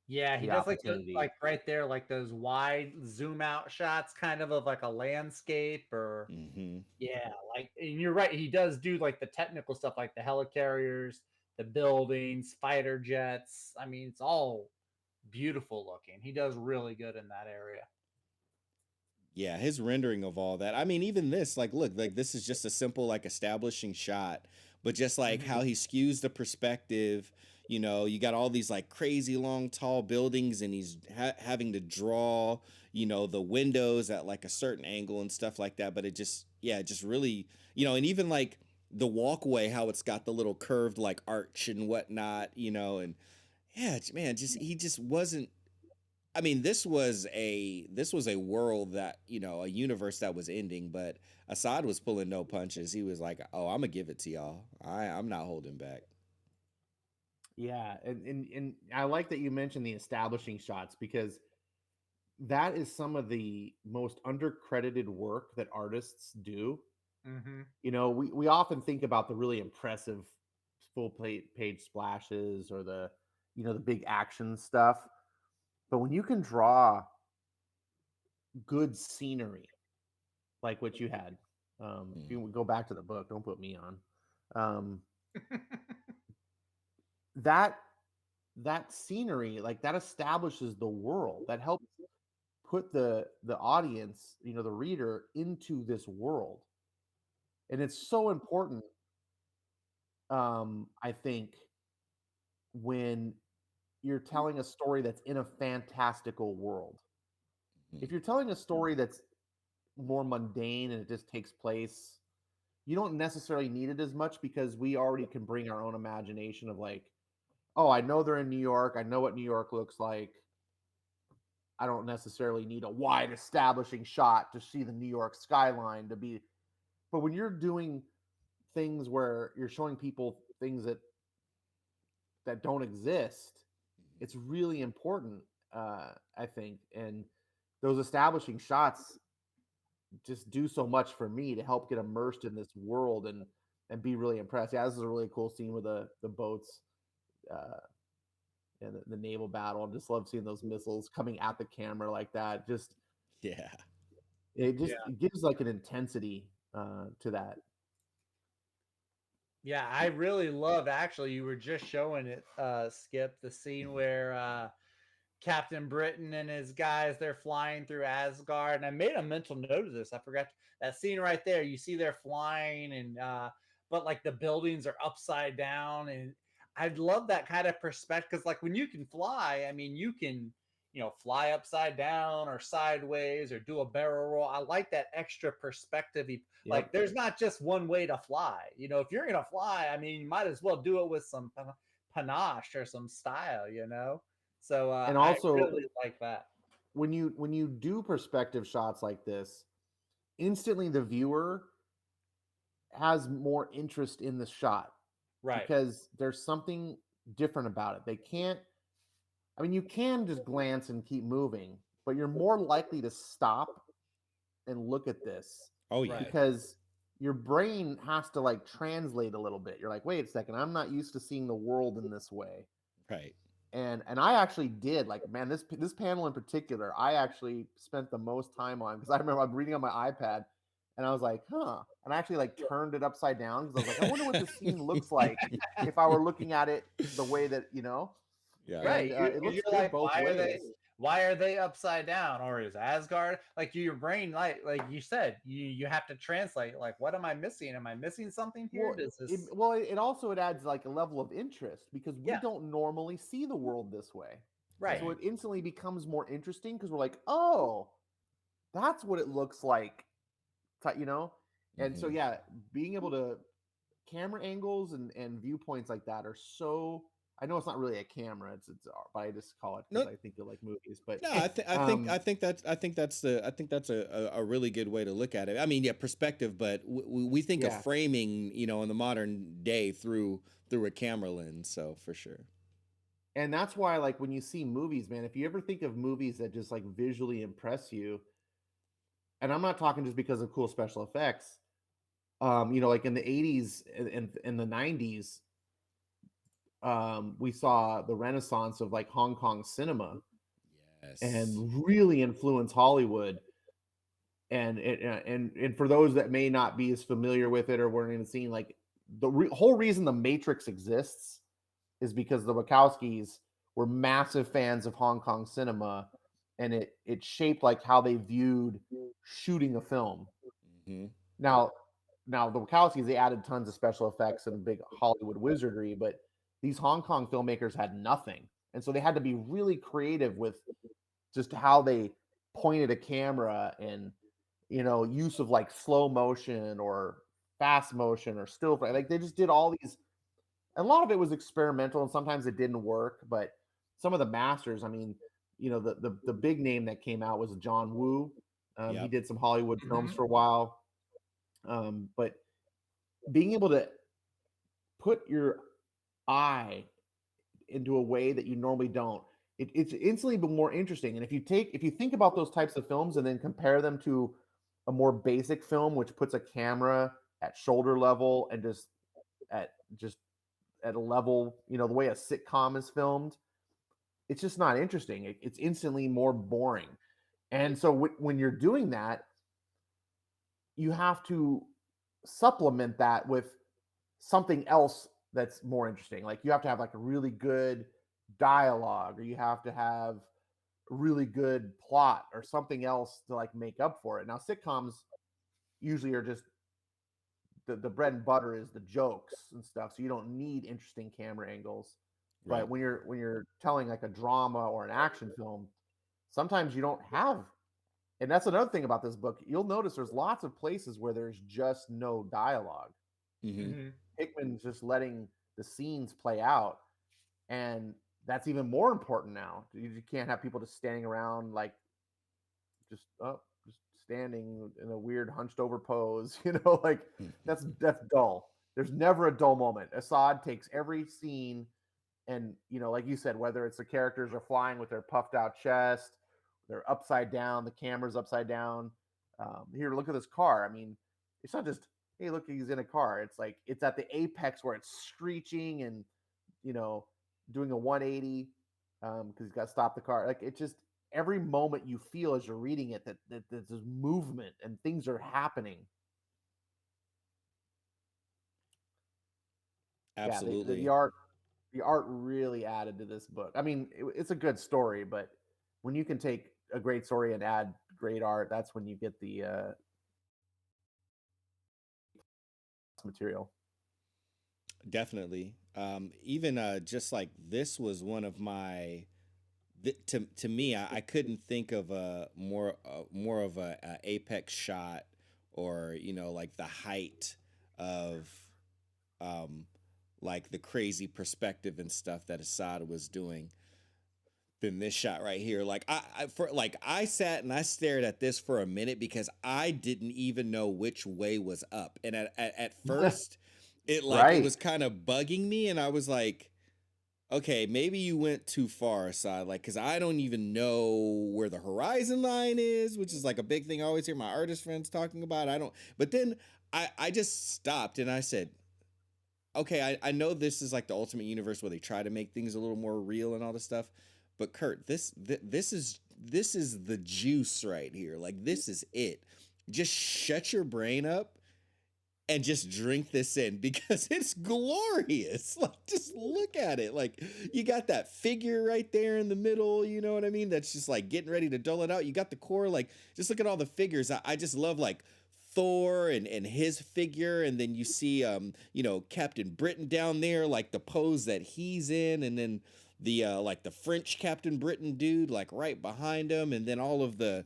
Yeah, he
the
does like the
opportunity.
like right there, like those wide zoom out shots, kind of like a landscape, or
Hmm.
yeah, like and you're right. He does do like the technical stuff, like the helicarriers, the buildings, fighter jets. I mean, it's all beautiful looking. He does really good in that area.
Yeah, his rendering of all that. I mean, even this, like, look, like this is just a simple like establishing shot, but just like
Hmm.
how he skews the perspective. You got all these like crazy long, tall buildings, and he's having to draw, the windows at like a certain angle and stuff like that. But it just, yeah, it just really, and even like the walkway, how it's got the little curved like arch and whatnot, and yeah, man, just he just wasn't. I mean, this was a world that a universe that was ending, but Assad was pulling no punches. He was like, "Oh, I'm gonna give it to y'all. I'm not holding back."
Yeah, and I like that you mentioned the establishing shots because that is some of the most undercredited work that artists do.
Hmm.
We often think about the really impressive page splashes or the big action stuff, but when you can draw good scenery like what you had, if
Mm,
you go back to the book, don't put me on, that that scenery like that establishes the world that helps put the audience, the reader into this world. And it's so important, I think, when you're telling a story that's in a fantastical world.
mm,
If you're telling a story that's more mundane and it just takes place, you don't necessarily need it as much because we already can bring our own imagination of like, oh, I know they're in New York. I know what New York looks like. I don't necessarily need a wide establishing shot to see the New York skyline to be. But when you're doing things where you're showing people things that don't exist, it's really important, I think. And those establishing shots just do so much for me to help get immersed in this world and be really impressed. Yeah, this is a really cool scene with the boats uh, and the naval battle. I just love seeing those missiles coming at the camera like that. Just
yeah.
it gives like an intensity to that.
Yeah, I really love actually you were just showing it, Skip, the scene
Mhm.
where Captain Britain and his guys they're flying through Asgard. And I made a mental note of this. I forgot that scene right there. You see they're flying and but like the buildings are upside down and I'd love that kind of perspective because like when you can fly, I mean you can fly upside down or sideways or do a barrel roll. I like that extra perspective. Like
Yep.
there's not just one way to fly. If you're gonna fly, I mean you might as well do it with some panache or some style. So
And
I
also
really like that.
when you do perspective shots like this, instantly the viewer has more interest in the shot
Right.
because there's something different about it. They can't I mean, you can just glance and keep moving, but you're more likely to stop and look at this
Oh yeah.
Right.
because your brain has to like translate a little bit. You're like, wait a second, I'm not used to seeing the world in this way.
Right.
And I actually did, like, man, this panel in particular, I actually spent the most time on, because I remember I'm reading on my iPad and I was like, huh. And I actually like turned it upside down because I was like, I wonder what the scene looks like if I were looking at it the way that,
Yeah.
and
Right.
it
You're
looks good
like,
both ways.
why are they upside down? Or is Asgard like your brain, like you said, you have to translate, like, what am I missing? Am I missing something here?
Well,
Does this
it also it adds like a level of interest because we
Yeah,
don't normally see the world this way.
right.
So
Right.
it instantly becomes more interesting because we're like, oh, that's what it looks like, you know? And so
Hmm.
yeah, being able to camera angles and viewpoints like that are so, I know it's not really a camera, it's but I just call it because
No,
I think you like movies. But
no, I think that's a really good way to look at it. I mean, yeah, perspective, but we think of
yeah.
framing, in the modern day through a camera lens. So for sure.
And that's why, like, when you see movies, man, if you ever think of movies that just like visually impress you, and I'm not talking just because of cool special effects, like in the 80s and in the 90s, we saw the renaissance of like Hong Kong cinema
Yes.
and really influence Hollywood. And for those that may not be as familiar with it or weren't even seeing, like, whole reason the Matrix exists is because the Wachowskis were massive fans of Hong Kong cinema, and it shaped like how they viewed shooting a film.
Hmm.
Now, the Wachowskis, they added tons of special effects and big Hollywood wizardry, but these Hong Kong filmmakers had nothing, and so they had to be really creative with just how they pointed a camera and use of like slow motion or fast motion or still frame. Like they just did all these, and a lot of it was experimental, and sometimes it didn't work. But some of the masters, I mean, the big name that came out was John Woo. He
Yep.
did some Hollywood films
Mhm.
for a while, but being able to put your eye into a way that you normally don't, it's instantly been more interesting. And if you think about those types of films and then compare them to a more basic film, which puts a camera at shoulder level and at just at a level, the way a sitcom is filmed, it's just not interesting. It's instantly more boring. And so when you're doing that, you have to supplement that with something else that's more interesting. Like you have to have like a really good dialogue, or you have to have really good plot or something else to like make up for it. Now sitcoms usually are just the bread and butter is the jokes and stuff, so you don't need interesting camera angles. But
Right.
when you're telling like a drama or an action film, sometimes you don't have, and that's another thing about this book. You'll notice there's lots of places where there's just no dialogue.
Hmm.
Mhm.
Hickman's just letting the scenes play out, and that's even more important now. You can't have people just standing around like just standing in a weird hunched over pose, like that's dull. There's never a dull moment. Assad takes every scene, and like you said, whether it's the characters are flying with their puffed out chest, they're upside down, the camera's upside down. Here, look at this car. I mean, it's not just, hey, look, he's in a car. It's like it's at the apex where it's screeching and you know doing a 180 because he's got to stop the car. Like it just, every moment you feel as you're reading it that there's movement and things are happening. Yeah,
Absolutely.
the art really added to this book. I mean, it's a good story, but when you can take a great story and add great art, that's when you get the material.
Definitely. Even just like this was one of my to me, I couldn't think of a more of a apex shot, or like the height of um like the crazy perspective and stuff that Assad was doing than this shot right here. Like I sat and I stared at this for a minute because I didn't even know which way was up. And at first it
Right.
was kind of bugging me, and I was like, Okay, maybe you went too far aside, like, cause I don't even know where the horizon line is, which is like a big thing I always hear my artist friends talking about. I don't, but then I just stopped and I said, okay, I know this is like the ultimate universe where they try to make things a little more real and all this stuff, but Kurt, this is the juice right here. Like this is it. Just shut your brain up and just drink this in because it's glorious. Like, just look at it. Like, you got that figure right there in the middle, you know what I mean? That's just like getting ready to dull it out. You got the core, like, just look at all the figures. I just love like Thor and his figure, and then you see Captain Britain down there, like the pose that he's in, and then the like the French Captain Britain dude, like right behind him, and then all of the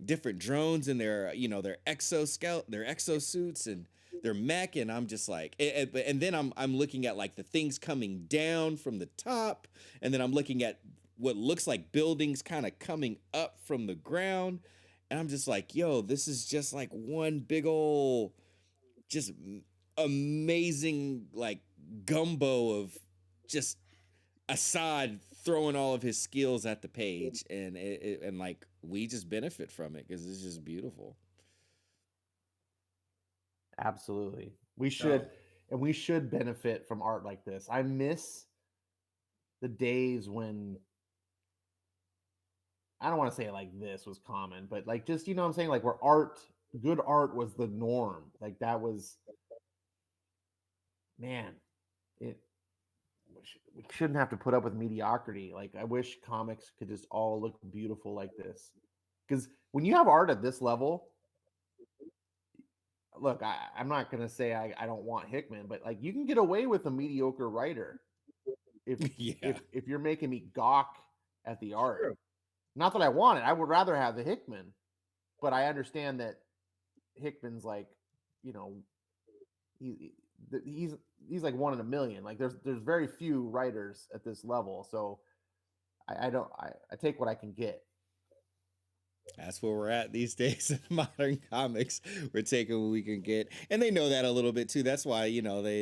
different drones and their their exosuits and their mech, and I'm just like, and then I'm looking at like the things coming down from the top, and then I'm looking at what looks like buildings kind of coming up from the ground, and I'm just like, yo, this is just like one big old, just amazing like gumbo of just Assad throwing all of his skills at the page, and and like we just benefit from it because it's just beautiful.
Absolutely. We
So
should, and we should benefit from art like this. I miss the days when I don't want to say like this was common, but like just what I'm saying, like where good art was the norm. Like that was, man, it we shouldn't have to put up with mediocrity. Like I wish comics could just all look beautiful like this. Because when you have art at this level, look, I'm not gonna say I don't want Hickman, but like you can get away with a mediocre writer if
Yeah.
if you're making me gawk at the art.
true.
Not that I want it. I would rather have the Hickman, but I understand that Hickman's like, you know, he he's he's like one in a million. Like there's very few writers at this level, so I don't I take what I can get.
That's where we're at these days in modern comics. We're taking what we can get, and they know that a little bit too. That's why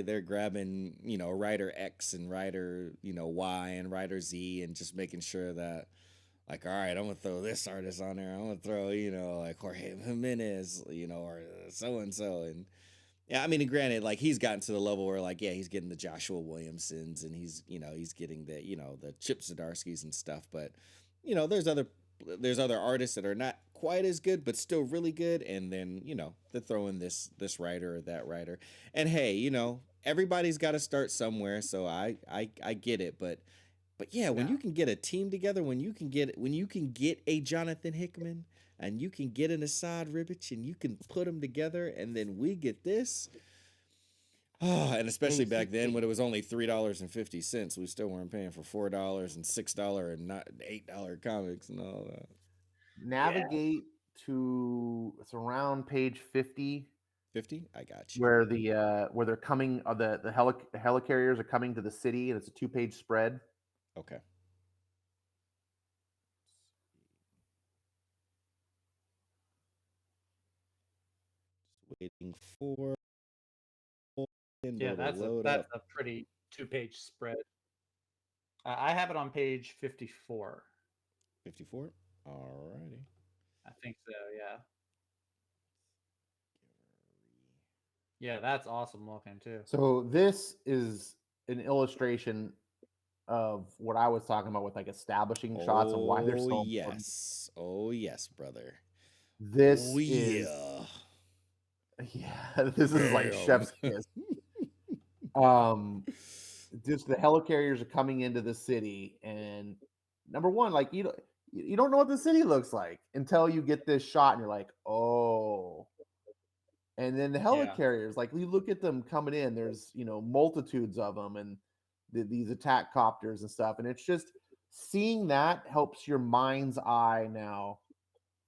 they're grabbing writer X and writer Y and writer Z, and just making sure that, like, all right, I'm gonna throw this artist on there. I'm gonna throw like Jorge Jimenez, or so and so, and yeah, I mean, and granted, like he's gotten to the level where, like, yeah, he's getting the Joshua Williamsons, and he's getting the Chip Zdarsky's and stuff. But there's other artists that are not quite as good, but still really good. And then they're throwing this writer or that writer. And hey, everybody's got to start somewhere. So I get it, but yeah, when
Yeah.
you can get a team together, when you can get a Jonathan Hickman and you can get an Assad Ribic and you can put them together, and then we get this. Oh, and especially
Hey,
back then when it was only $3.50, we still weren't paying for $4 and $6 and not $8 comics and all that.
Yeah.
navigate to it's around page 50
50, I got you.
where where they're coming the helicarriers are coming to the city and it's a two-page spread.
Okay, just waiting for
Yeah,
window to
that's a
load
that's
up.
a pretty two-page spread. I have it on page 54.
54. Alrighty.
I think so. Yeah. Yeah, that's awesome looking too.
So this is an illustration of what I was talking about with like establishing shots and why they're
Oh
so important.
yes. Oh yes, brother. Oh
This is
yeah.
yeah, this is like
Bam.
chef's kiss. Um just the helicarriers are coming into the city, and number one, like you don't know what the city looks like until you get this shot and you're like, oh. And then the
Yeah.
helicarriers, like you look at them coming in, there's multitudes of them, and these attack copters and stuff, and it's just seeing that helps your mind's eye now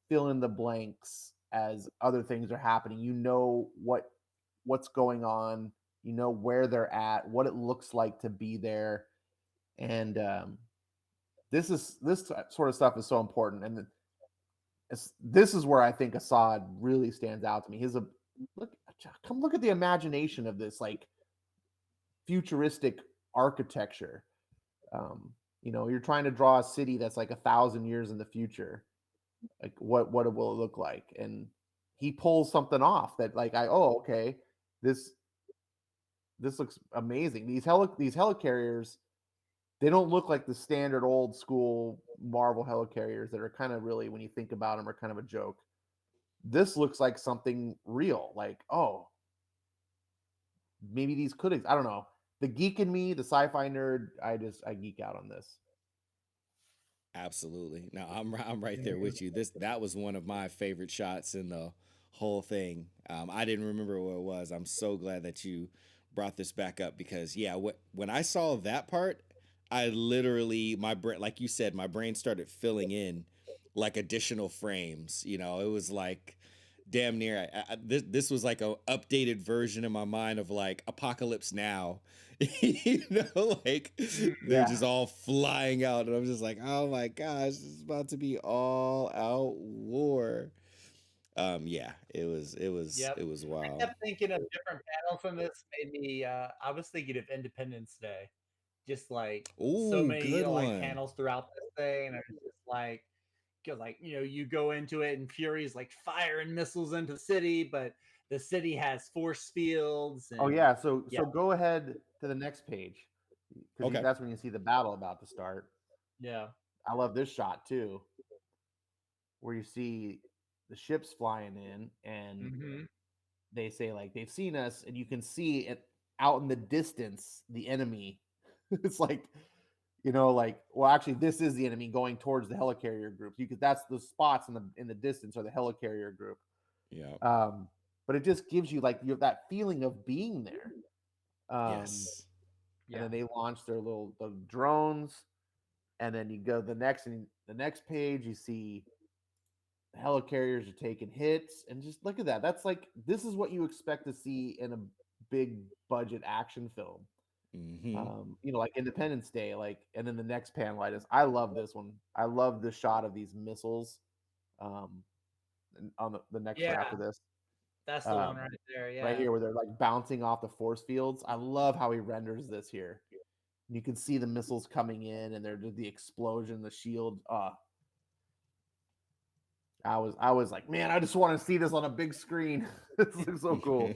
fill in the blanks as other things are happening. You know what's going on, you know where they're at, what it looks like to be there, and this sort of stuff is so important. And this is where I think Assad really stands out to me. Look, come look at the imagination of this like futuristic architecture. You're trying to draw a city that's like 1,000 years in the future. Like what will it look like? And he pulls something off that like okay, this this looks amazing. These helicarriers, they don't look like the standard old school Marvel helicarriers that are kind of really, when you think about them, are kind of a joke. This looks like something real. Like, oh, maybe these could. I don't know. The geek in me, the sci-fi nerd, I geek out on this.
Absolutely. No, I'm right there
Mhm.
with you. That was one of my favorite shots in the whole thing. I didn't remember what it was. I'm so glad that you brought this back up because yeah, when I saw that part, I literally my brain, like you said, my brain started filling in like additional frames. It was like damn near this was like a updated version in my mind of like Apocalypse Now. Like they're
Yeah.
just all flying out and I'm just like, oh my gosh, this is about to be all out war. Yeah,
Yep.
it was
I
wild.
kept thinking of different panels from this. Made me. I was thinking of Independence Day, just like so
Ooh,
many
good
like
one.
panels throughout this thing, and it's just like, because like you go into it and Fury's like firing missiles into the city, but the city has force fields,
Oh
and
yeah, so
yeah,
go ahead to the next page because
Okay.
that's when you see the battle about to start.
yeah,
I love this shot too, where you see the ships flying in, and
hmm
they say like they've seen us, and you can see it out in the distance, the enemy. It's like, like, well, actually, this is the enemy going towards the helicarrier groups. You could That's the spots in the distance are the helicarrier group.
Yeah.
Um, but it just gives you like you have that feeling of being there. Um,
Yes.
and
yeah,
then they launch their little the drones, and then you go the next page, you see helicarriers are taking hits, and just look at that. That's like, this is what you expect to see in a big budget action film.
Mm-hmm.
Like Independence Day, like, and then the next panel, I love this one. I love the shot of these missiles. Um, on the next shot
yeah.
after this,
That's the one
um,
right there.
right
Yeah,
here, where they're like bouncing off the force fields. I love how he renders this here. You can see the missiles coming in, and they're just the explosion, the shield. I was like, man, I just want to see this on a big screen. This looks so cool.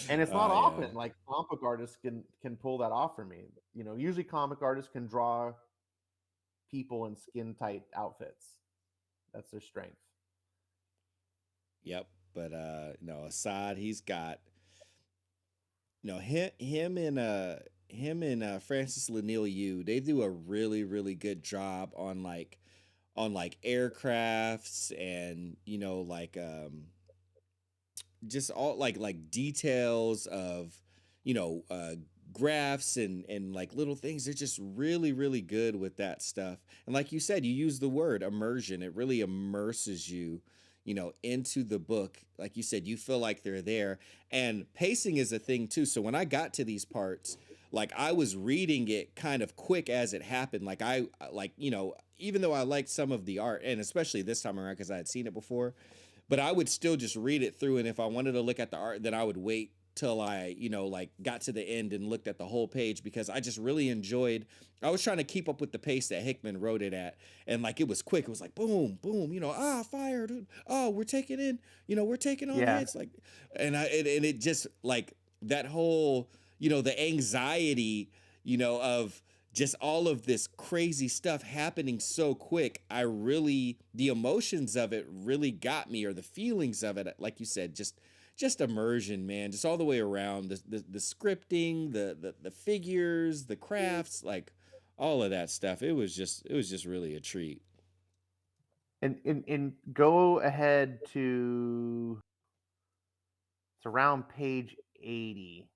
And it's not
Yeah.
often like comic book artists can pull that off for me. Usually comic artists can draw people in skin tight outfits. That's their strength.
Yep. But no, Assad, he's got him and Francis Lanil Yu, they do a really really good job on like aircrafts and like just all like details of you know uh graphs and like little things. They're just really really good with that stuff, and like you said, you use the word immersion. It really immerses you into the book. Like you said, you feel like they're there, and pacing is a thing too. So when I got to these parts, like I was reading it kind of quick as it happened. Like I like even though I liked some of the art, and especially this time around because I had seen it before, but I would still just read it through. And if I wanted to look at the art, then I would wait till I, like got to the end and looked at the whole page because I just really enjoyed. I was trying to keep up with the pace that Hickman wrote it at, and like it was quick. It was like boom, boom, fire, dude. Oh, we're taking in, we're taking on
Yeah.
hits, like, and it just like that whole, the anxiety, of just all of this crazy stuff happening so quick. The emotions of it really got me, or the feelings of it, like you said, just immersion, man, just all the way around. The scripting, the figures, the crafts, like all of that stuff. It was just really a treat.
And go ahead to, it's around page 80,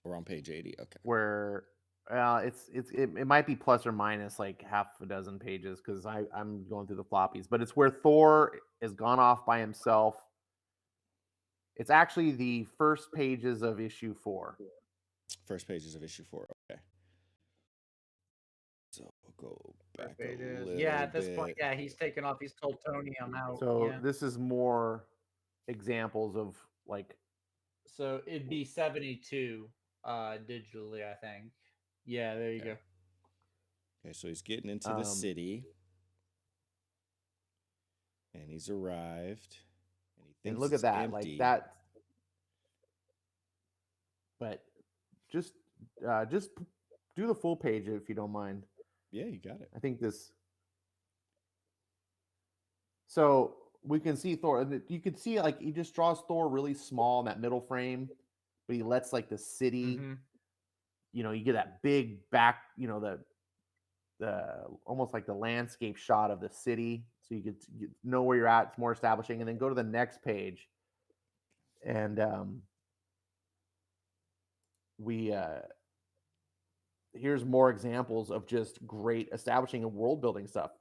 We're on page 80. Okay.
where it might be plus or minus like half a dozen pages because I'm going through the floppies, but it's where Thor has gone off by himself. It's actually the first pages of issue 4.
First pages of issue 4. Okay. So we'll go back a
it is. Yeah,
little
at this point,
bit.
yeah, he's taken off. He's told Tony, "I'm out."
So
Yeah,
this is more examples of like,
so it'd be 72 digitally, I think. Yeah, there you
Okay.
go.
Okay, so he's getting into the
Um,
city and he's arrived and he
and
thinks
look at
it's
that, like
empty.
that. But just just do the full page if you don't mind.
Yeah, you got it.
I think this. So we can see Thor. You can see like he just draws Thor really small in that middle frame, but he lets like the city.
Mm-hmm.
You get that big back. The almost like the landscape shot of the city, so you know where you're at. It's more establishing, and then go to the next page, and we here's more examples of just great establishing and world building stuff.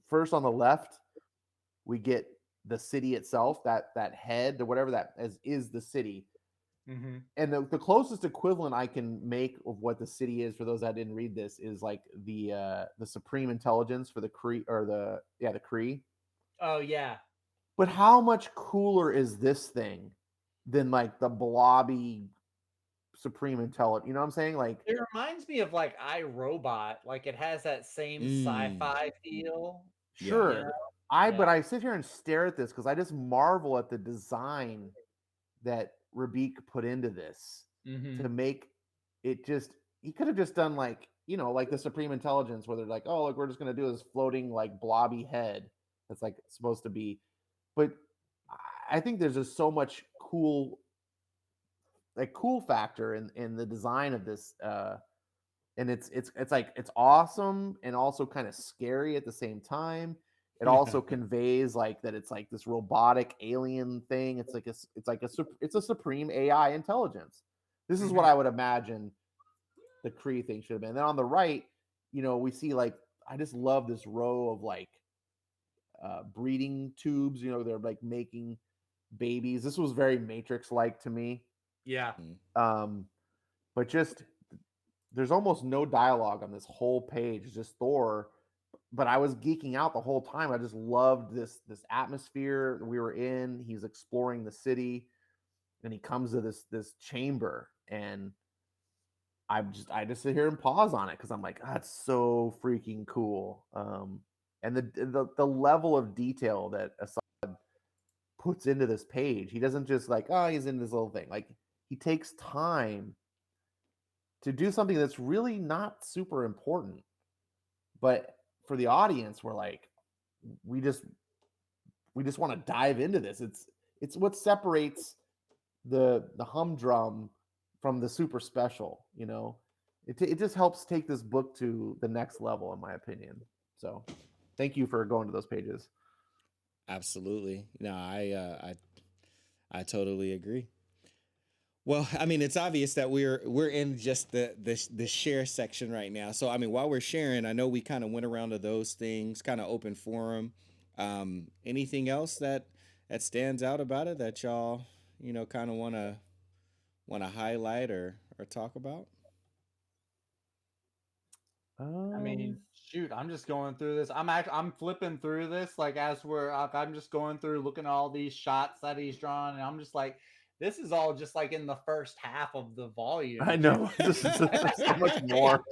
First on the left, we get the city itself, that head or whatever that is the city.
Mm-hmm.
And the closest equivalent I can make of what the city is for those that didn't read this is like the supreme intelligence for the Kree, or the Kree.
Oh yeah.
But how much cooler is this thing than like the blobby supreme intelligence? You know what I'm saying? Like,
It reminds me of like iRobot. Like it has that same
Mm.
sci-fi feel.
Yeah.
You know?
sure,
Yeah.
but I sit here and stare at this because I just marvel at the design that Rabik put into this
Mm-hmm.
to make it just. He could have just done like like the Supreme Intelligence, where they're like, oh, look, we're just gonna do this floating like blobby head that's like supposed to be. But I think there's just so much cool factor in the design of this, and it's like it's awesome and also kind of scary at the same time. It also conveys like that it's like this robotic alien thing. It's a supreme AI intelligence. This is what
Mm-hmm.
I would imagine the Kree thing should have been. And then on the right, we see like I just love this row of like breeding tubes. They're like making babies. This was very Matrix like to me.
Yeah.
Mhm.
Um, but just there's almost no dialogue on this whole page. It's just Thor. But I was geeking out the whole time. I just loved this atmosphere we were in. He's exploring the city, and he comes to this chamber, and I just sit here and pause on it because I'm like, that's so freaking cool. And the level of detail that Assad puts into this page, he doesn't just like, oh, he's in this little thing. Like, he takes time to do something that's really not super important, but for the audience, we're like, we just we just want to dive into this. It's what separates the humdrum from the super special. It just helps take this book to the next level, in my opinion. So, thank you for going to those pages.
Absolutely. No, I totally agree. Well, I mean, it's obvious that we're in just the share section right now. So, I mean, while we're sharing, I know we kind of went around to those things, kind of open forum. Anything else that stands out about it that y'all kind of want to highlight or talk about?
I
Um,
mean, shoot, I'm just going through this. I'm flipping through this like as I'm just going through looking at all these shots that he's drawn, and I'm just like, this is all just like in the first half of the volume
I
too.
know there's so much more.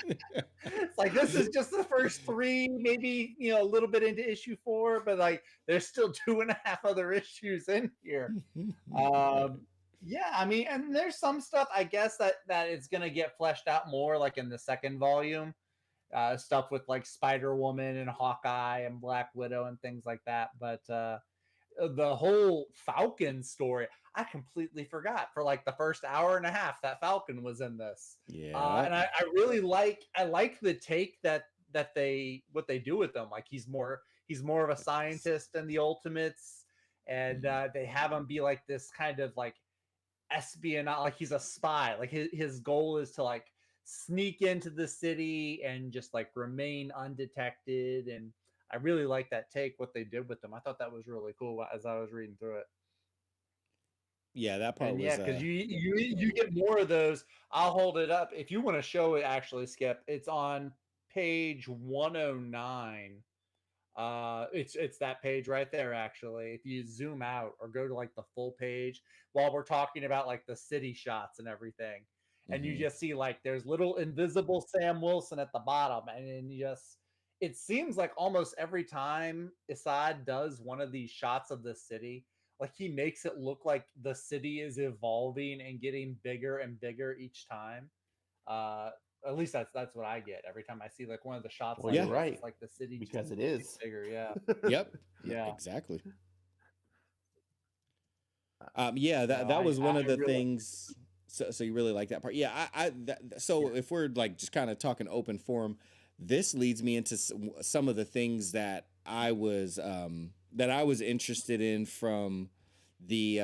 It's like this is just the first three, maybe a little bit into issue four, but like there's still two and a half other issues in here. Um, yeah, I mean, and there's some stuff I guess that it's gonna get fleshed out more, like in the second volume. Stuff with like Spider Woman and Hawkeye and Black Widow and things like that. But the whole Falcon story, I completely forgot for like the first hour and a half that Falcon was in this.
Yeah.
And I really like the take that they what they do with them. Like he's more of a scientist than the Ultimates, and
Mhm.
they have him be like this kind of like espionage, like he's a spy. Like his goal is to like sneak into the city and just like remain undetected. And I really like that take, what they did with them. I thought that was really cool as I was reading through it.
Yeah, that part
And yeah,
was
because you get more of those. I'll hold it up if you want to show it. Actually, Skip, it's on page 109. It's that page right there. Actually, if you zoom out or go to like the full page while we're talking about like the city shots and everything, and you
Mm-hmm.
just see like there's little invisible Sam Wilson at the bottom, and then you just it seems like almost every time Assad does one of these shots of the city, like he makes it look like the city is evolving and getting bigger and bigger each time. Uh, at least that's what I get every time I see like one of the shots
Well,
like
you're
Yeah.
this.
right
It's like the city just
because it
keeps getting
is.
bigger. Yeah,
Yep.
yeah.
Exactly. Yeah,
No,
that was one
I
of the
really
things. So you really like that part? Yeah, so
yeah.
if we're like just kind of talking open forum, this leads me into some of the things that I was interested in from the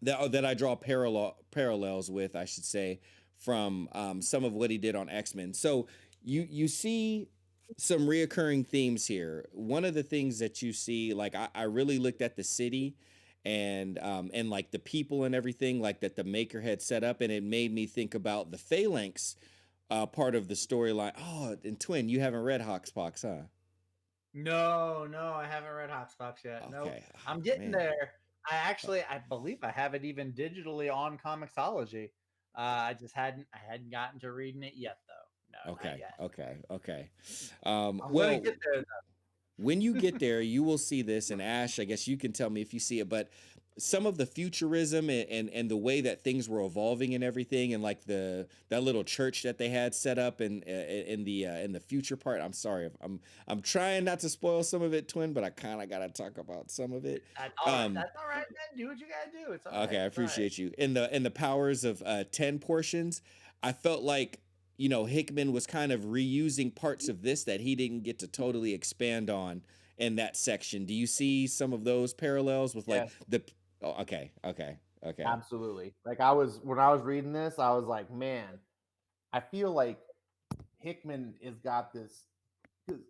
that I draw parallels with, I should say, from some of what he did on X-Men. So you see some reoccurring themes here. One of the things that you see, like I really looked at the city and like the people and everything like that the maker had set up, and it made me think about the phalanx part of the storyline. Oh, and Twin, you haven't read Hoxpox, huh?
No, no, I haven't read Hotspox yet. Nope.
Okay.
I'm
Oh
getting
man.
there. I believe I have it even digitally on Comixology. I hadn't gotten to reading it yet though. No, not
Okay.
yet.
Okay. Okay.
I'm gonna
Well,
get there
when you get there, you will see this. And Ash, I guess you can tell me if you see it, but some of the futurism and the way that things were evolving and everything, and like that little church that they had set up in the future part. I'm sorry, if I'm trying not to spoil some of it, Twin, but I kind of gotta talk about some of it.
though. All right,
Um,
that's all right, man. Do what you gotta do. It's all
Okay,
right.
I
It's all right.
appreciate you. In the powers of 10 portions, I felt like, Hickman was kind of reusing parts of this that he didn't get to totally expand on in that section. Do you see some of those parallels with like
Yes,
the oh, okay, okay, okay.
absolutely. Like I was when I was reading this, I was like, man, I feel like Hickman has got this. 'Cause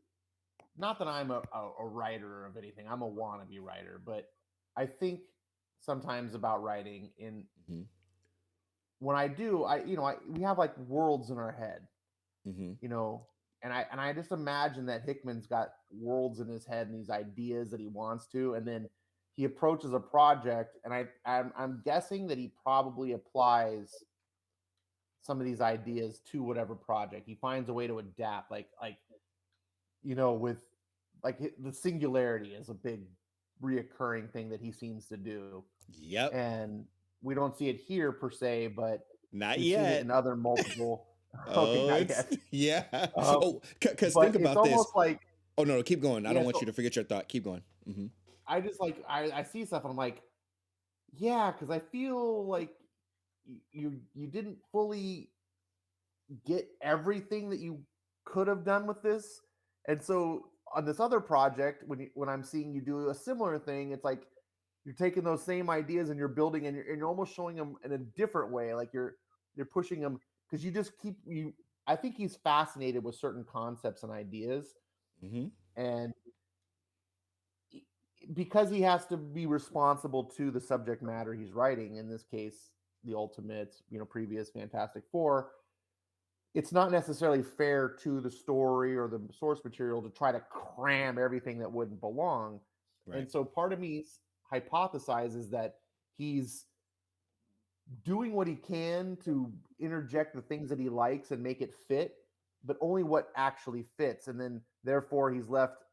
not that I'm a writer of anything, I'm a wannabe writer, but I think sometimes about writing. In
Mhm.
when I do, we have like worlds in our head,
Mhm.
you know, and I just imagine that Hickman's got worlds in his head and these ideas that he wants to, and then he approaches a project, and I'm guessing that he probably applies some of these ideas to whatever project. He finds a way to adapt, with the singularity is a big reoccurring thing that he seems to do,
Yep.
and we don't see it here per se, but
Not
we've seen it in
yet.
other multiple. Okay,
Oh,
not
it's
yet.
yeah.
Um,
Oh, cuz
but
think
it's
about this.
almost like,
Oh no, keep going. I don't
yeah.
want
So
you to forget your thought. Keep going. Mhm.
I just like I see stuff and I'm like, yeah, because I feel like you didn't fully get everything that you could have done with this. And so on this other project, when I'm seeing you do a similar thing, it's like you're taking those same ideas and you're building, and you're almost showing them in a different way. Like you're pushing them because you just keep you. I think he's fascinated with certain concepts and ideas,
Mhm.
and because he has to be responsible to the subject matter he's writing. In this case, the ultimate, previous Fantastic Four, it's not necessarily fair to the story or the source material to try to cram everything that wouldn't belong.
Right.
And so part of me hypothesizes that he's doing what he can to interject the things that he likes and make it fit, but only what actually fits. And then therefore he's left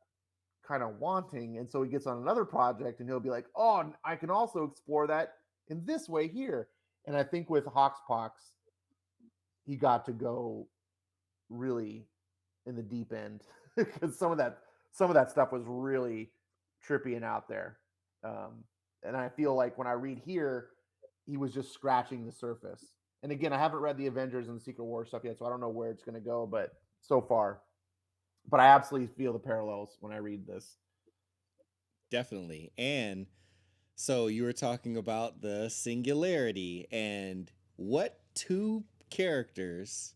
kind of wanting. And so he gets on another project and he'll be like, oh, I can also explore that in this way here. And I think with Hoxpox, he got to go really in the deep end because some of that stuff was really trippy and out there. Um, and I feel like when I read here, he was just scratching the surface. And again, I haven't read the Avengers and the Secret War stuff yet, so I don't know where it's going to go. But so far, but I absolutely feel the parallels when I read this.
Definitely. And so you were talking about the singularity and what two characters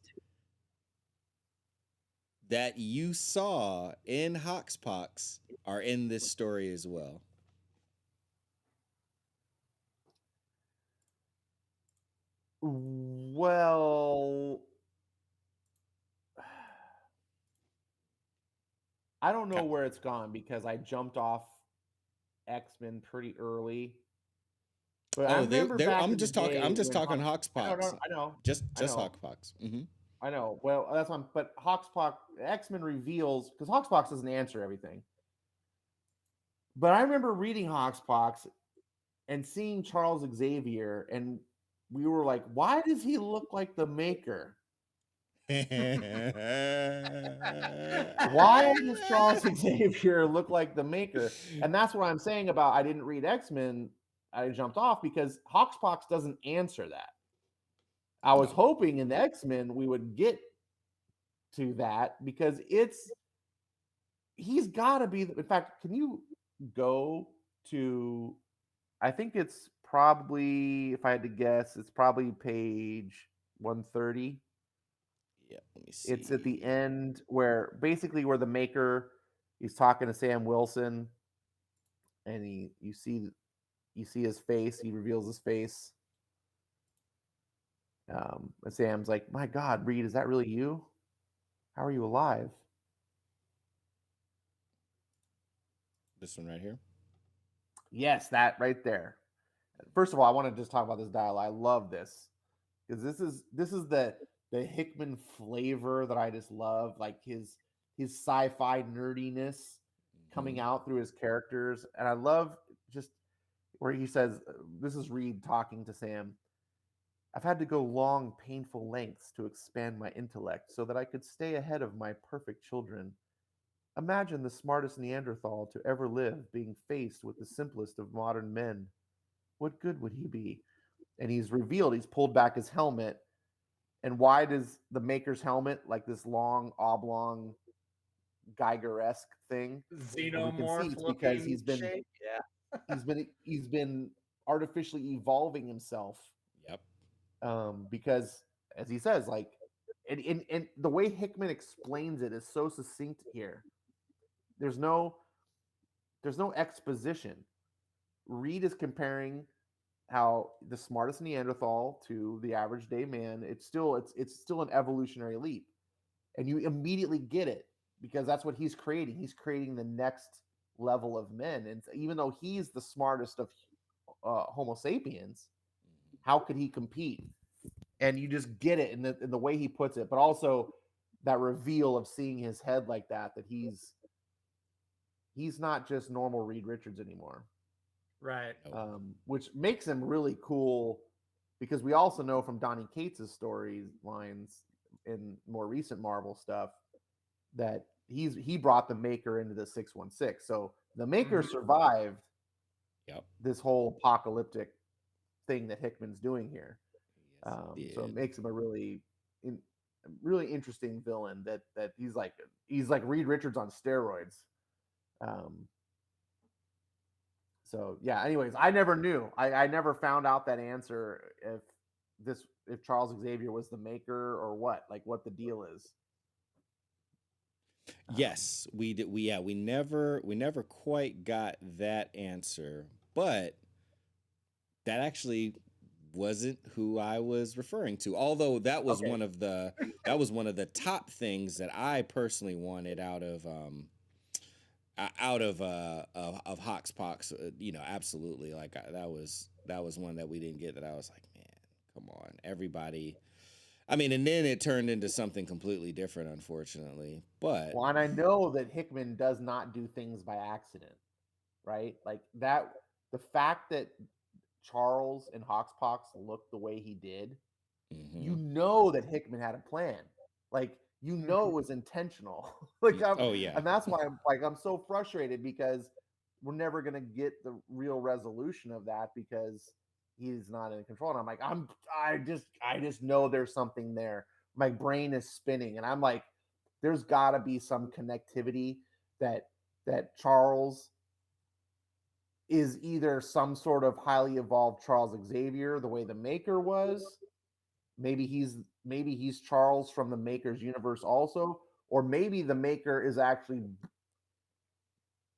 that you saw in Hoxpox are in this story as well.
Well, I don't know
Ki-
where it's gone because I jumped off X-Men pretty early. But I
Oh,
remember back
I'm
in the
just talking. I'm
day
just
when
talking
I know,
Hawkspox.
I know, I
Just
know,
Hawkspox. Mm-hmm.
I know. Well, that's one. But Hawkspox X Men reveals because Hawkspox doesn't answer everything. But I remember reading Hawkspox and seeing Charles Xavier, and we were like, why does he look like the Maker? Why does Charles Xavier look like the Maker? And that's what I'm saying about I didn't read X Men. I jumped off because Hawkspox doesn't answer that. I was
No.
hoping in the X Men we would get to that because he's got to be. In fact, can you go to? I think it's probably, if I had to guess, it's probably page 130.
Yeah. Let me
It's at the
see.
end where basically where the Maker he's talking to Sam Wilson, and you see his face. He reveals his face. And Sam's like, "My God, Reed, is that really you? How are you alive?"
This one right here.
Yes, that right there. First of all, I want to just talk about this dialogue. I love this because this is the Hickman flavor that I just love, like his sci-fi nerdiness
Mm-hmm.
coming out through his characters, and I love just where he says, "This is Reed talking to Sam. I've had to go long, painful lengths to expand my intellect so that I could stay ahead of my perfect children. Imagine the smartest Neanderthal to ever live being faced with the simplest of modern men. What good would he be?" And he's pulled back his helmet. And why does the Maker's helmet like this long, oblong, Geiger-esque thing? And we can see
Xenomorph
it's because
looking shape. Yeah.
he's been artificially evolving himself.
Yep.
Because as he says, like, and the way Hickman explains it is so succinct here. There's no there's no exposition. Reed is comparing how the smartest Neanderthal to the average day man. It's still an evolutionary leap, and you immediately get it because that's what he's creating. He's creating the next level of men, and even though he's the smartest of Homo sapiens, how could he compete? And you just get it in the way he puts it, but also that reveal of seeing his head like that he's not just normal Reed Richards anymore,
Right.
Nope.
which makes him really cool because we also know from Donny Cates' storylines in more recent Marvel stuff that he brought the Maker into the 616. So the Maker
Mhm.
survived
Yep.
this whole apocalyptic thing that Hickman's doing here.
Yes, he
So it
did.
makes him a really interesting villain that he's like Reed Richards on steroids. Um, so yeah. Anyways, I never knew. I never found out that answer if Charles Xavier was the Maker or what, like what the deal is. Um,
Yes, we did. We never quite got that answer, but that actually wasn't who I was referring to. Although
okay.
that was one of the top things that I personally wanted out of Hoxpox. You know, absolutely. Like that was one that we didn't get. That I was like, man, come on, everybody. I mean, and then it turned into something completely different, unfortunately. But
Well, and I know that Hickman does not do things by accident, right? Like that, the fact that Charles and Hoxpox looked the way he did, you
mhm.
know that Hickman had a plan. Like you know
Mhm.
it was intentional. like
Oh yeah,
and that's why I'm so frustrated because we're never gonna get the real resolution of that because he's not in control. And I'm like, I just know there's something there. My brain is spinning, and I'm like, there's gotta be some connectivity that Charles is either some sort of highly evolved Charles Xavier, the way the Maker was, maybe he's Charles from the Maker's universe also, or maybe the Maker is actually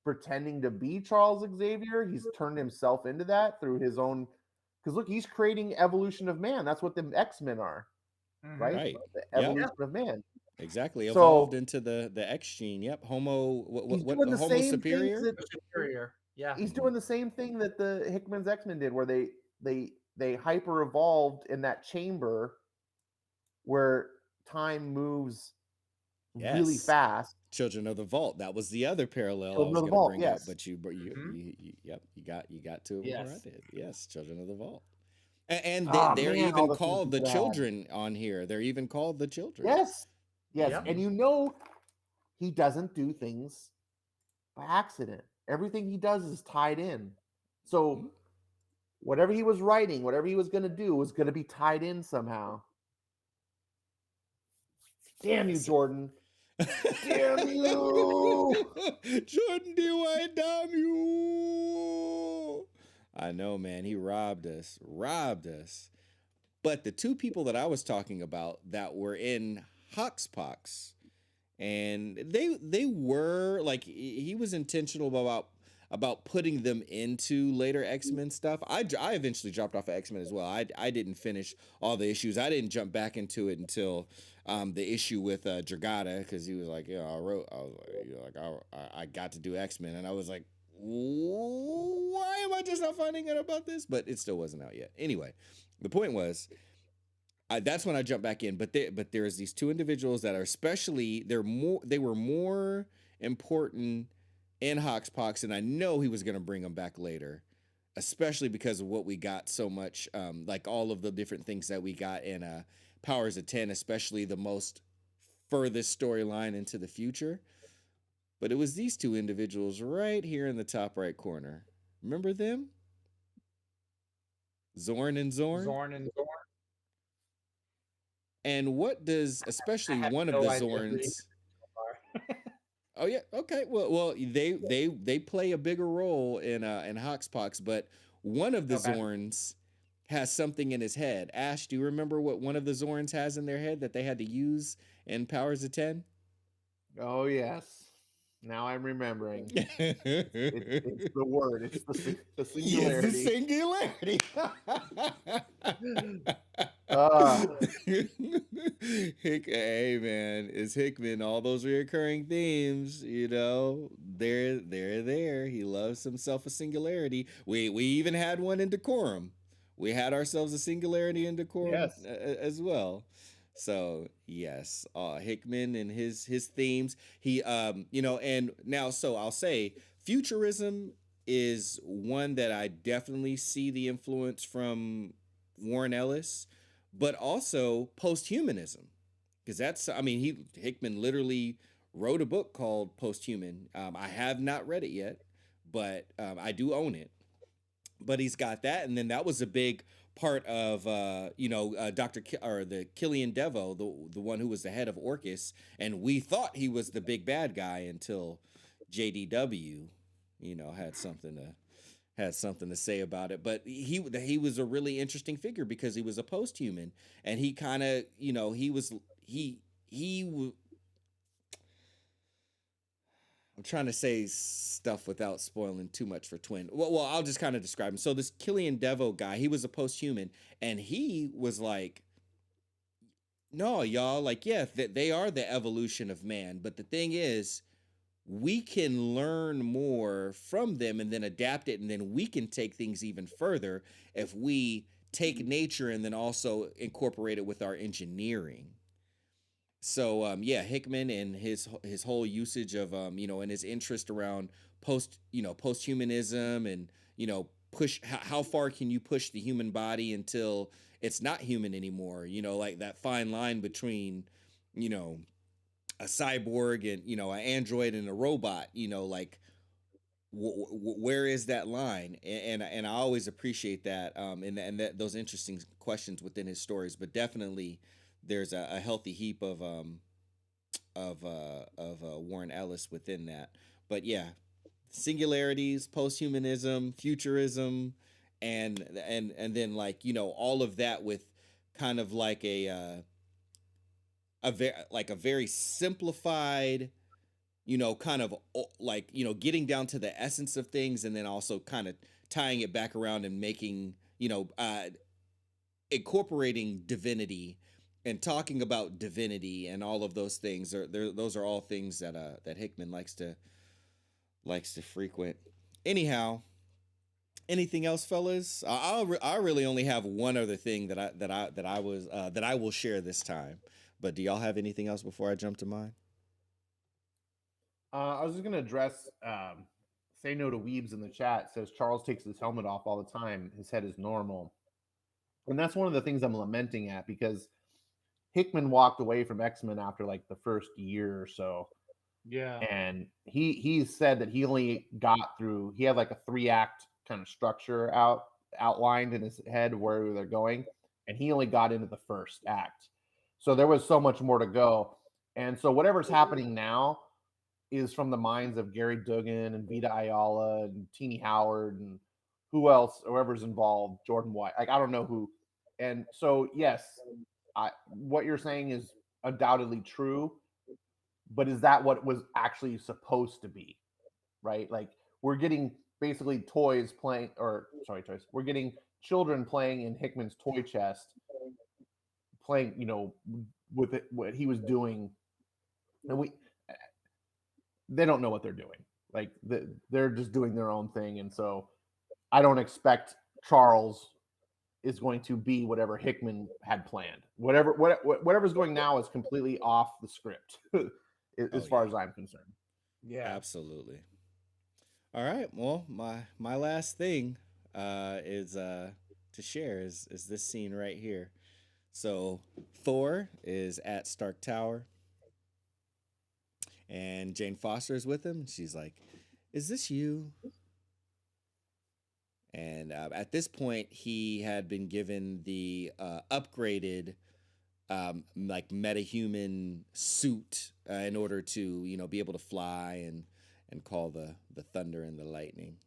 pretending to be Charles Xavier. He's turned himself into that through his own. Because look, he's creating evolution of man. That's what the X-Men are, right?
Mhm.
right.
The
Yep,
Yeah.
evolution of man.
exactly. Evolved
So
into the X gene. Yep, Homo.
he's
What
doing the
Homo
same things
superior?
that
Superior. Yeah.
he's
Hmm.
doing the same thing that the Hickman's X-Men did, where they they hyper evolved in that chamber where time moves really
Yes.
fast.
Children of the Vault. That was the other parallel I
Children
was
of the
going to
Vault,
bring up,
yes.
but
Hmm.
yep, you got to it before I
Yes.
did. Yes, Children of the Vault. And
Ah,
they're
man, all
even
the things
called
we
the
could have had.
children on here. They're even called the children.
Yes, yes,
Yep.
and you know he doesn't do things by accident. Everything he does is tied in. So
Mhm.
whatever he was writing, whatever he was going to do, was going to be tied in somehow. Damn you,
Yes.
Jordan! Damn you!
Jordan D. White, damn you! I know, man. He robbed us. Robbed us. But the two people that I was talking about that were in Hoxpox, and they were like he was intentional about putting them into later X-Men stuff. I eventually dropped off of X-Men as well. I didn't finish all the issues. I didn't jump back into it until the issue with Dragata, because he was like, I was like, I got to do X-Men, and I was like, why am I just not finding out about this? But it still wasn't out yet. Anyway, the point was, that's when I jumped back in. But there's these two individuals that are especially they were more important in Hoxpox, and I know he was going to bring them back later, especially because of what we got so much, like all of the different things that we got in Powers of 10, especially the most furthest storyline into the future. But it was these two individuals right here in the top right corner. Remember them? Zorn and Zorn.
Zorn and Zorn.
And what does
I
especially
have
one of
no
the
idea who these
Zorns.
are.
Oh yeah, okay. Well, they play a bigger role in Hoxpox, but one of the
Okay.
Zorns has something in his head. Ash, do you remember what one of the Zorns has in their head that they had to use in Powers of 10?
Oh yes, now I'm remembering. It's the word. It's the
Yes, the
singularity.
singularity.
Ah,
Hey man, it's Hickman. All those reoccurring themes, they're there. He loves himself a singularity. We even had one in decorum. We had ourselves a singularity in decorum
yes.
as well. So yes, Hickman and his themes. He and now so I'll say futurism is one that I definitely see the influence from Warren Ellis, but also posthumanism, because that's he Hickman literally wrote a book called Posthuman. I have not read it yet, but I do own it. But he's got that, and then that was a big part of Dr. Or the Killian Devo, the one who was the head of Orcus, and we thought he was the big bad guy until JDW, had something to say about it. But he was a really interesting figure because he was a post-human, and he kind of he was he I'm trying to say stuff without spoiling too much for Twin. Well, I'll just kind of describe him. So this Killian Devo guy, he was a post-human, and he was like, no, y'all, like, yeah, they are the evolution of man, but the thing is, we can learn more from them and then adapt it, and then we can take things even further if we take nature and then also incorporate it with our engineering. So yeah, Hickman and his whole usage of and his interest around posthumanism, and push how far can you push the human body until it's not human anymore, like that fine line between you know a cyborg and an android and a robot, like where is that line? And I always appreciate that, those interesting questions within his stories. But definitely there's a healthy heap of Warren Ellis within that. But yeah, singularities, posthumanism, futurism, and then like all of that with kind of like a very simplified, kind of like getting down to the essence of things, and then also kind of tying it back around and making incorporating divinity and talking about divinity, and all of those things those are all things that Hickman likes to frequent. Anyhow, Anything else, fellas? I really only have one other thing that I will share this time. But do y'all have anything else before I jump to mine?
I was just gonna address say no to Weebs in the chat. Says Charles takes his helmet off all the time. His head is normal, and that's one of the things I'm lamenting at because Hickman walked away from X-Men after like the first year or so,
Yeah.
and he said that he only got through. He had like a 3-act kind of structure outlined in his head where they're going, and he only got into the first act. So there was so much more to go, and so whatever's happening now is from the minds of Gary Duggan and Vita Ayala and Teeny Howard and who else, whoever's involved, Jordan White. Like I don't know who. And so yes, what you're saying is undoubtedly true, but is that what was actually supposed to be? Right? Like we're getting basically toys playing, or sorry, toys. We're getting children playing in Hickman's toy chest, playing, with it, what he was doing, and they don't know what they're doing. Like they're just doing their own thing, and so I don't expect Charles is going to be whatever Hickman had planned. Whatever's going now is completely off the script,
Oh
as far
yeah,
as I'm concerned.
Yeah.
absolutely. All right. Well, my last thing is to share is this scene right here. So Thor is at Stark Tower, and Jane Foster is with him. And she's like, "Is this you?" And at this point, he had been given the upgraded, like metahuman suit in order to be able to fly and call the thunder and the lightning.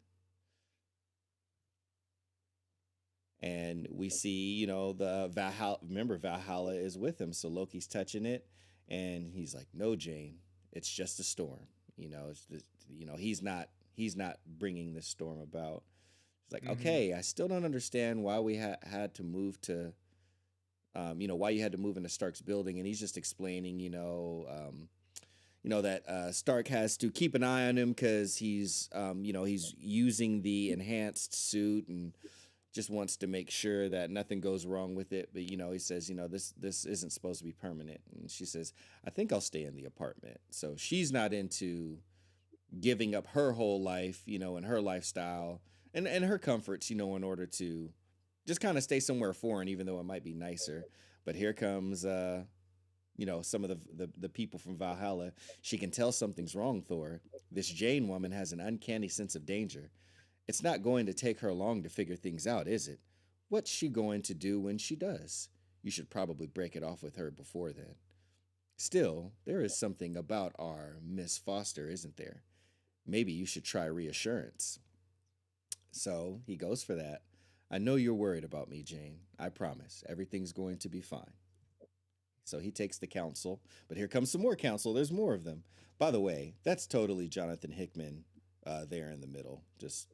And we see, the Valhalla. Remember, Valhalla is with him, so Loki's touching it, and he's like, "No, Jane, it's just a storm. It's just, he's not bringing this storm about." It's like,
Mm-hmm.
okay, I still don't understand why we had to move to, why you had to move into Stark's building, and he's just explaining, that Stark has to keep an eye on him because he's using the enhanced suit and just wants to make sure that nothing goes wrong with it. But he says, this isn't supposed to be permanent. And she says, I think I'll stay in the apartment. So she's not into giving up her whole life, and her lifestyle and her comforts, in order to just kind of stay somewhere foreign, even though it might be nicer. But here comes some of the people from Valhalla. She can tell something's wrong, Thor. This Jane woman has an uncanny sense of danger. It's not going to take her long to figure things out, is it? What's she going to do when she does? You should probably break it off with her before then. Still, there is something about our Miss Foster, isn't there? Maybe you should try reassurance. So he goes for that. I know you're worried about me, Jane. I promise. Everything's going to be fine. So he takes the counsel, but here comes some more counsel. There's more of them. By the way, that's totally Jonathan Hickman there in the middle. Just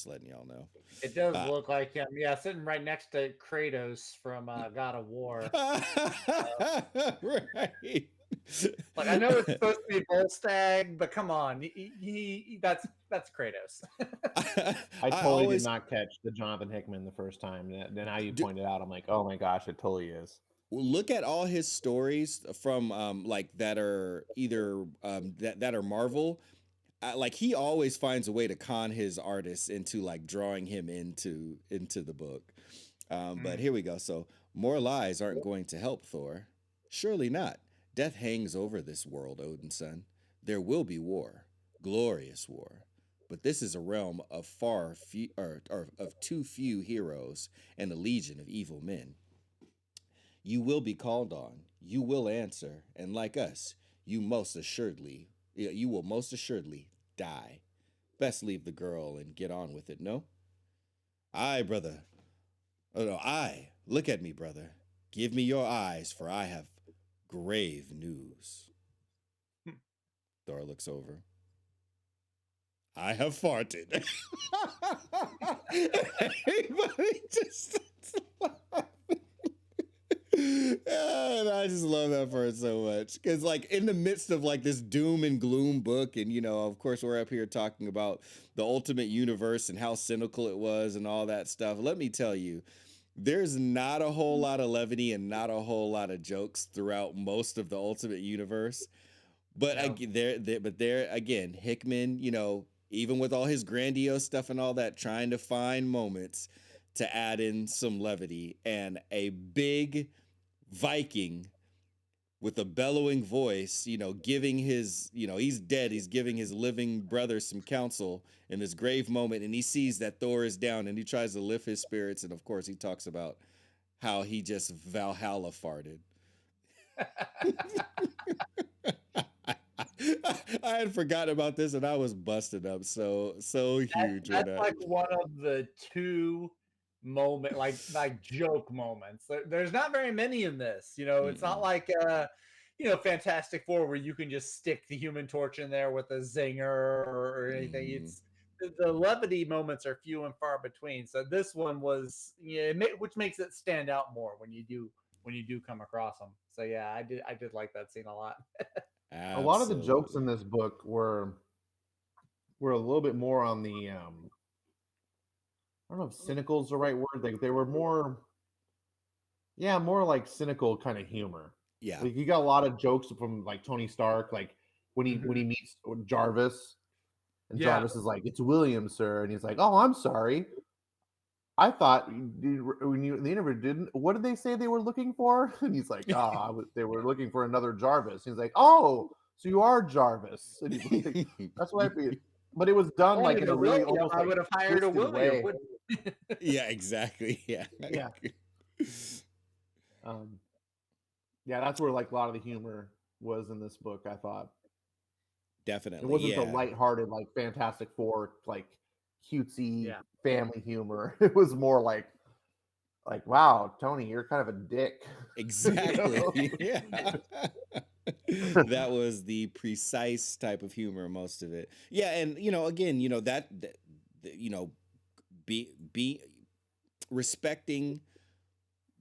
letting y'all know.
It does
Uh,
look like him. Yeah, sitting right next to Kratos from God of War.
right.
Like I know it's supposed to be Volstagg, but come on, that's Kratos.
I
I
totally did
always
not catch the Jonathan Hickman the first time. Then how you
do,
pointed out, I'm like, oh my gosh, it totally is.
look at all his stories from like that are either that are Marvel. Like he always finds a way to con his artists into like drawing him into the book. But
Mm.
here we go. So more lies aren't going to help Thor. Surely not. Death hangs over this world, Odin's son. There will be war, glorious war. But this is a realm of far few, or of too few heroes and a legion of evil men. You will be called on. You will answer, and like us, you will most assuredly die. Best leave the girl and get on with it, no? Aye, brother. Oh no, aye. Look at me, brother. Give me your eyes, for I have grave news. Thor looks over. I have farted. Everybody just starts laughing. And I just love that part so much because, like, in the midst of like this doom and gloom book, and of course, we're up here talking about the Ultimate Universe and how cynical it was and all that stuff. Let me tell you, there's not a whole lot of levity and not a whole lot of jokes throughout most of the Ultimate Universe. But
No.
there again, Hickman, even with all his grandiose stuff and all that, trying to find moments to add in some levity, and a big Viking with a bellowing voice, giving his, he's dead. He's giving his living brother some counsel in this grave moment. And he sees that Thor is down and he tries to lift his spirits. And of course, he talks about how he just Valhalla farted. I had forgotten about this and I was busted up so huge when
That's
I.
like one of the two like joke moments. There's not very many in this. It's not
Mm-mm.
like Fantastic Four where you can just stick the Human Torch in there with a zinger or anything.
Mm-hmm.
It's the levity moments are few and far between. So this one was which makes it stand out more when you do come across them. So yeah, I did like that scene a lot.
A lot of the jokes
Absolutely.
in this book were a little bit more on the I don't know if cynical is the right word. Like they were more, yeah, more like cynical kind of humor.
Yeah.
Like you got a lot of jokes from like Tony Stark, like when he
Mhm.
meets Jarvis, and
Yeah.
Jarvis is like, "It's William, sir," and he's like, "Oh, I'm sorry. I thought when you the interview didn't. What did they say they were looking for?" And he's like, they were looking for another Jarvis." He's like, "Oh, so you are Jarvis?" And he's like, "That's what I figured." But it was
If I
done like
wanted
in
a
a really
William,
almost
I
like
would have hired a
twisted
William,
way.
wouldn't
Yeah, exactly. Yeah.
Yeah. Um, yeah, that's where like a lot of the humor was in this book. I thought it
Definitely.
wasn't the
Yeah.
lighthearted like Fantastic Four like cutesy
Yeah.
family humor. It was more like wow, Tony, you're kind of a dick. You
Exactly.
know?
Yeah. That was the precise type of humor, most of it. Yeah, and again, you know, be respecting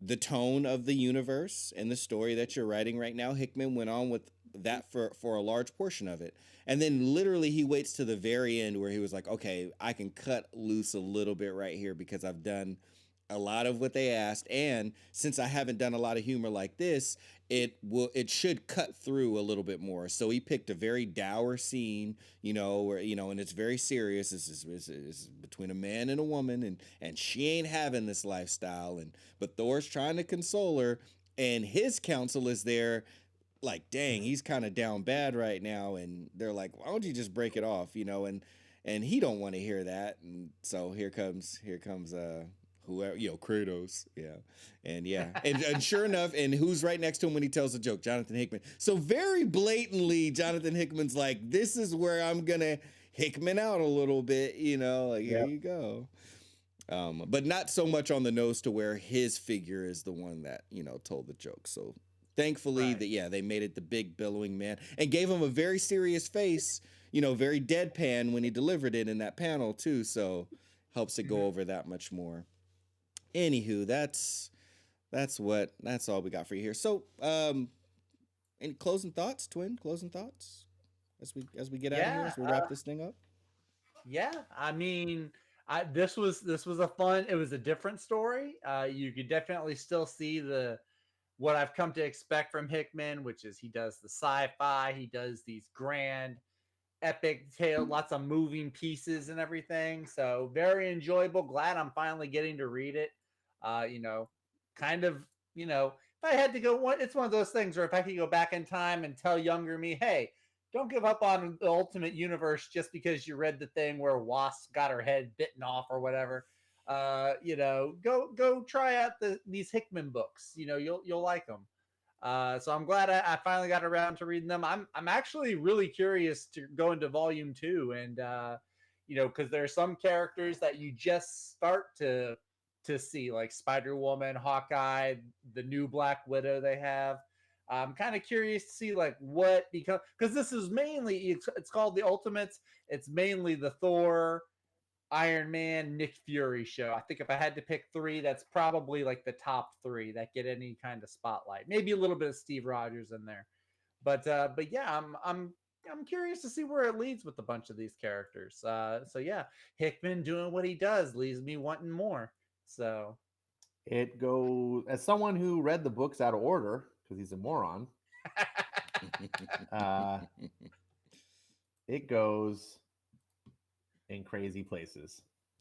the tone of the universe and the story that you're writing right now. Hickman went on with that for a large portion of it. And then literally he waits to the very end where he was like, "Okay, I can cut loose a little bit right here because I've done a lot of what they asked, and since I haven't done a lot of humor like this, it should cut through a little bit more." So he picked a very dour scene, where and it's very serious. This is between a man and a woman, and she ain't having this lifestyle, and but Thor's trying to console her, and his counsel is there like, dang, he's kind of down bad right now, and they're like, why don't you just break it off, and he don't want to hear that, and so here comes whoever, Kratos, yeah, and yeah, and sure enough, and who's right next to him when he tells the joke? Jonathan Hickman. So very blatantly, Jonathan Hickman's like, this is where I'm gonna Hickman out a little bit, like here
Yeah.
you go. But not so much on the nose to where his figure is the one that told the joke. So thankfully
Right.
that, yeah, they made it the big billowing man and gave him a very serious face, very deadpan when he delivered it in that panel too. So helps it go
Mhm.
over that much more. Anywho, that's all we got for you here. So any closing thoughts, twin? Closing thoughts as we get out of here,
Yeah.
as we wrap this thing up.
Yeah. I mean, this was a fun. It was a different story. You could definitely still see the what I've come to expect from Hickman, which is he does the sci-fi, he does these grand epic tale, lots of moving pieces and everything. So very enjoyable. Glad I'm finally getting to read it. Uh, you know, kind of, if I had to go it's one of those things where if I could go back in time and tell younger me, hey, don't give up on the Ultimate Universe just because you read the thing where Wasp got her head bitten off or whatever. Go try out these Hickman books. You'll like them. So I'm glad I finally got around to reading them. I'm actually really curious to go into volume two, and because there are some characters that you just start to see, like Spider Woman, Hawkeye, the new Black Widow they have. I'm kind of curious to see like what because this is mainly it's called the Ultimates. It's mainly the Thor, Iron Man, Nick Fury show. I think if I had to pick three, that's probably like the top three that get any kind of spotlight. Maybe a little bit of Steve Rogers in there, but yeah, I'm curious to see where it leads with a bunch of these characters. So yeah, Hickman doing what he does leaves me wanting more. So
It goes as someone who read the books out of order because he's a moron. Uh, it goes in crazy places.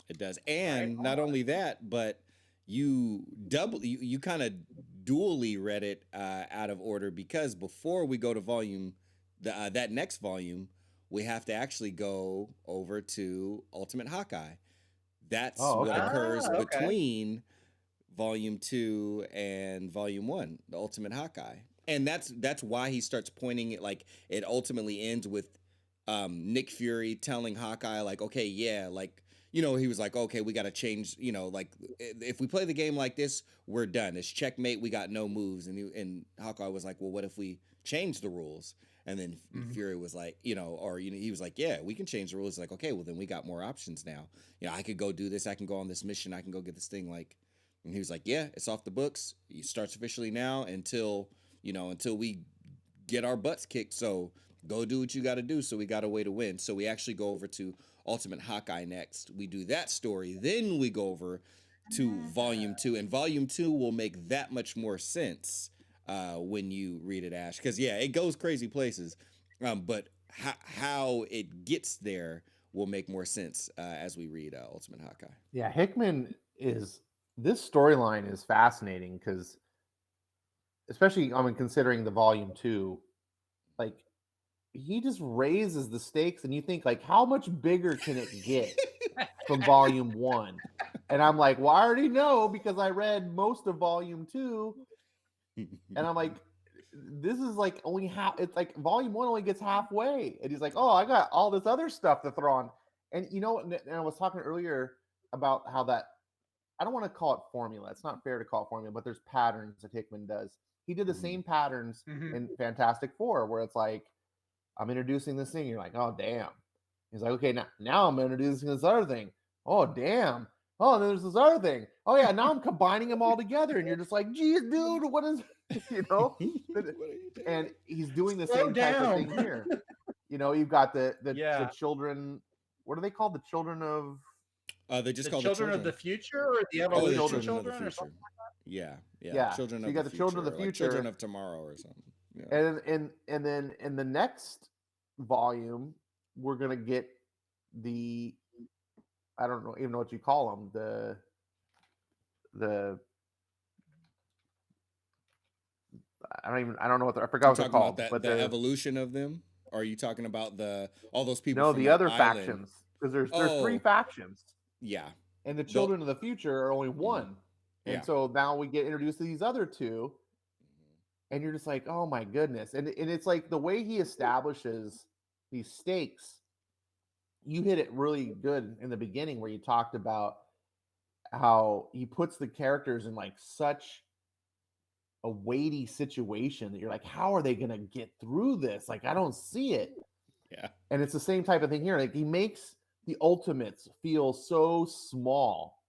It does.
right
And not
on.
only that, but you kind of dually read it out of order, because before we go to that next volume, we have to actually go over to Ultimate Hawkeye. That's
Oh,
what
okay.
occurs
Okay.
between volume 2 and volume 1, the Ultimate Hawkeye. And that's why he starts pointing it, like it ultimately ends with Nick Fury telling Hawkeye, like, okay, yeah, like, he was like, okay, we got to change, like, if we play the game like this, we're done. It's checkmate. We got no moves. And Hawkeye was like, well, what if we change the rules? And then
Mhm.
Fury was like, he was like, yeah, we can change the rules. Like, okay, well, then we got more options now. I could go do this. I can go on this mission. I can go get this thing. Like, and he was like, yeah, it's off the books. It starts officially now until we get our butts kicked. So go do what you got to do. So we got a way to win. So we actually go over to Ultimate Hawkeye next. We do that story. Then we go over to volume 2. And volume 2 will make that much more sense when you read it, Ash. Because, yeah, it goes crazy places. But how it gets there will make more sense as we read Ultimate Hawkeye.
Yeah, Hickman is this storyline is fascinating because, especially considering the volume 2, like he just raises the stakes, and you think like, how much bigger can it get from volume 1? And I'm like, well, I already know because I read most of volume 2, and I'm like, this is like only half. It's like volume 1 only gets halfway, and he's like, oh, I got all this other stuff to throw on. And and I was talking earlier about how that, I don't want to call it formula. It's not fair to call it formula, but there's patterns that Hickman does. He did the
Mhm.
same patterns
Mhm.
in Fantastic Four, where it's like, I'm introducing this thing. You're like, oh, damn. He's like, okay, now I'm introducing this other thing. Oh, damn. Oh, and there's this other thing. Oh, yeah, now I'm combining them all together. And you're just like, geez, dude, what is, you know?
What are you
And
doing?
he's doing the
Slow
same type of
down.
thing here. You've got the
Yeah.
children. What are they called? The children of
They just
The
call the
children of the
children.
future or the
the
Oh, the
evolution
children.
children of the
children or
future.
something.
Yeah, yeah,
Yeah.
children
So you
of
got
the
the children of
future,
the
or like children
future,
of tomorrow, or something. Yeah.
and then in the next volume, we're gonna get the, I don't know even know what you call them, the I don't know what I forgot
You
what they're
talking about
called,
that
but
the evolution of them? Or are you talking about the all those people
no,
from
the
that
other
island?
factions, because there's three
Oh,
factions,
yeah.
and the
The
children of the future are only
mhm,
one, and
yeah.
so now we get introduced to these other two, and you're just like, oh my goodness, and it's like the way he establishes these stakes. You hit it really good in the beginning where you talked about how he puts the characters in like such a weighty situation that you're like, how are they going to get through this? Like, I don't see it.
Yeah.
And it's the same type of thing here. Like, he makes the ultimates feel so small,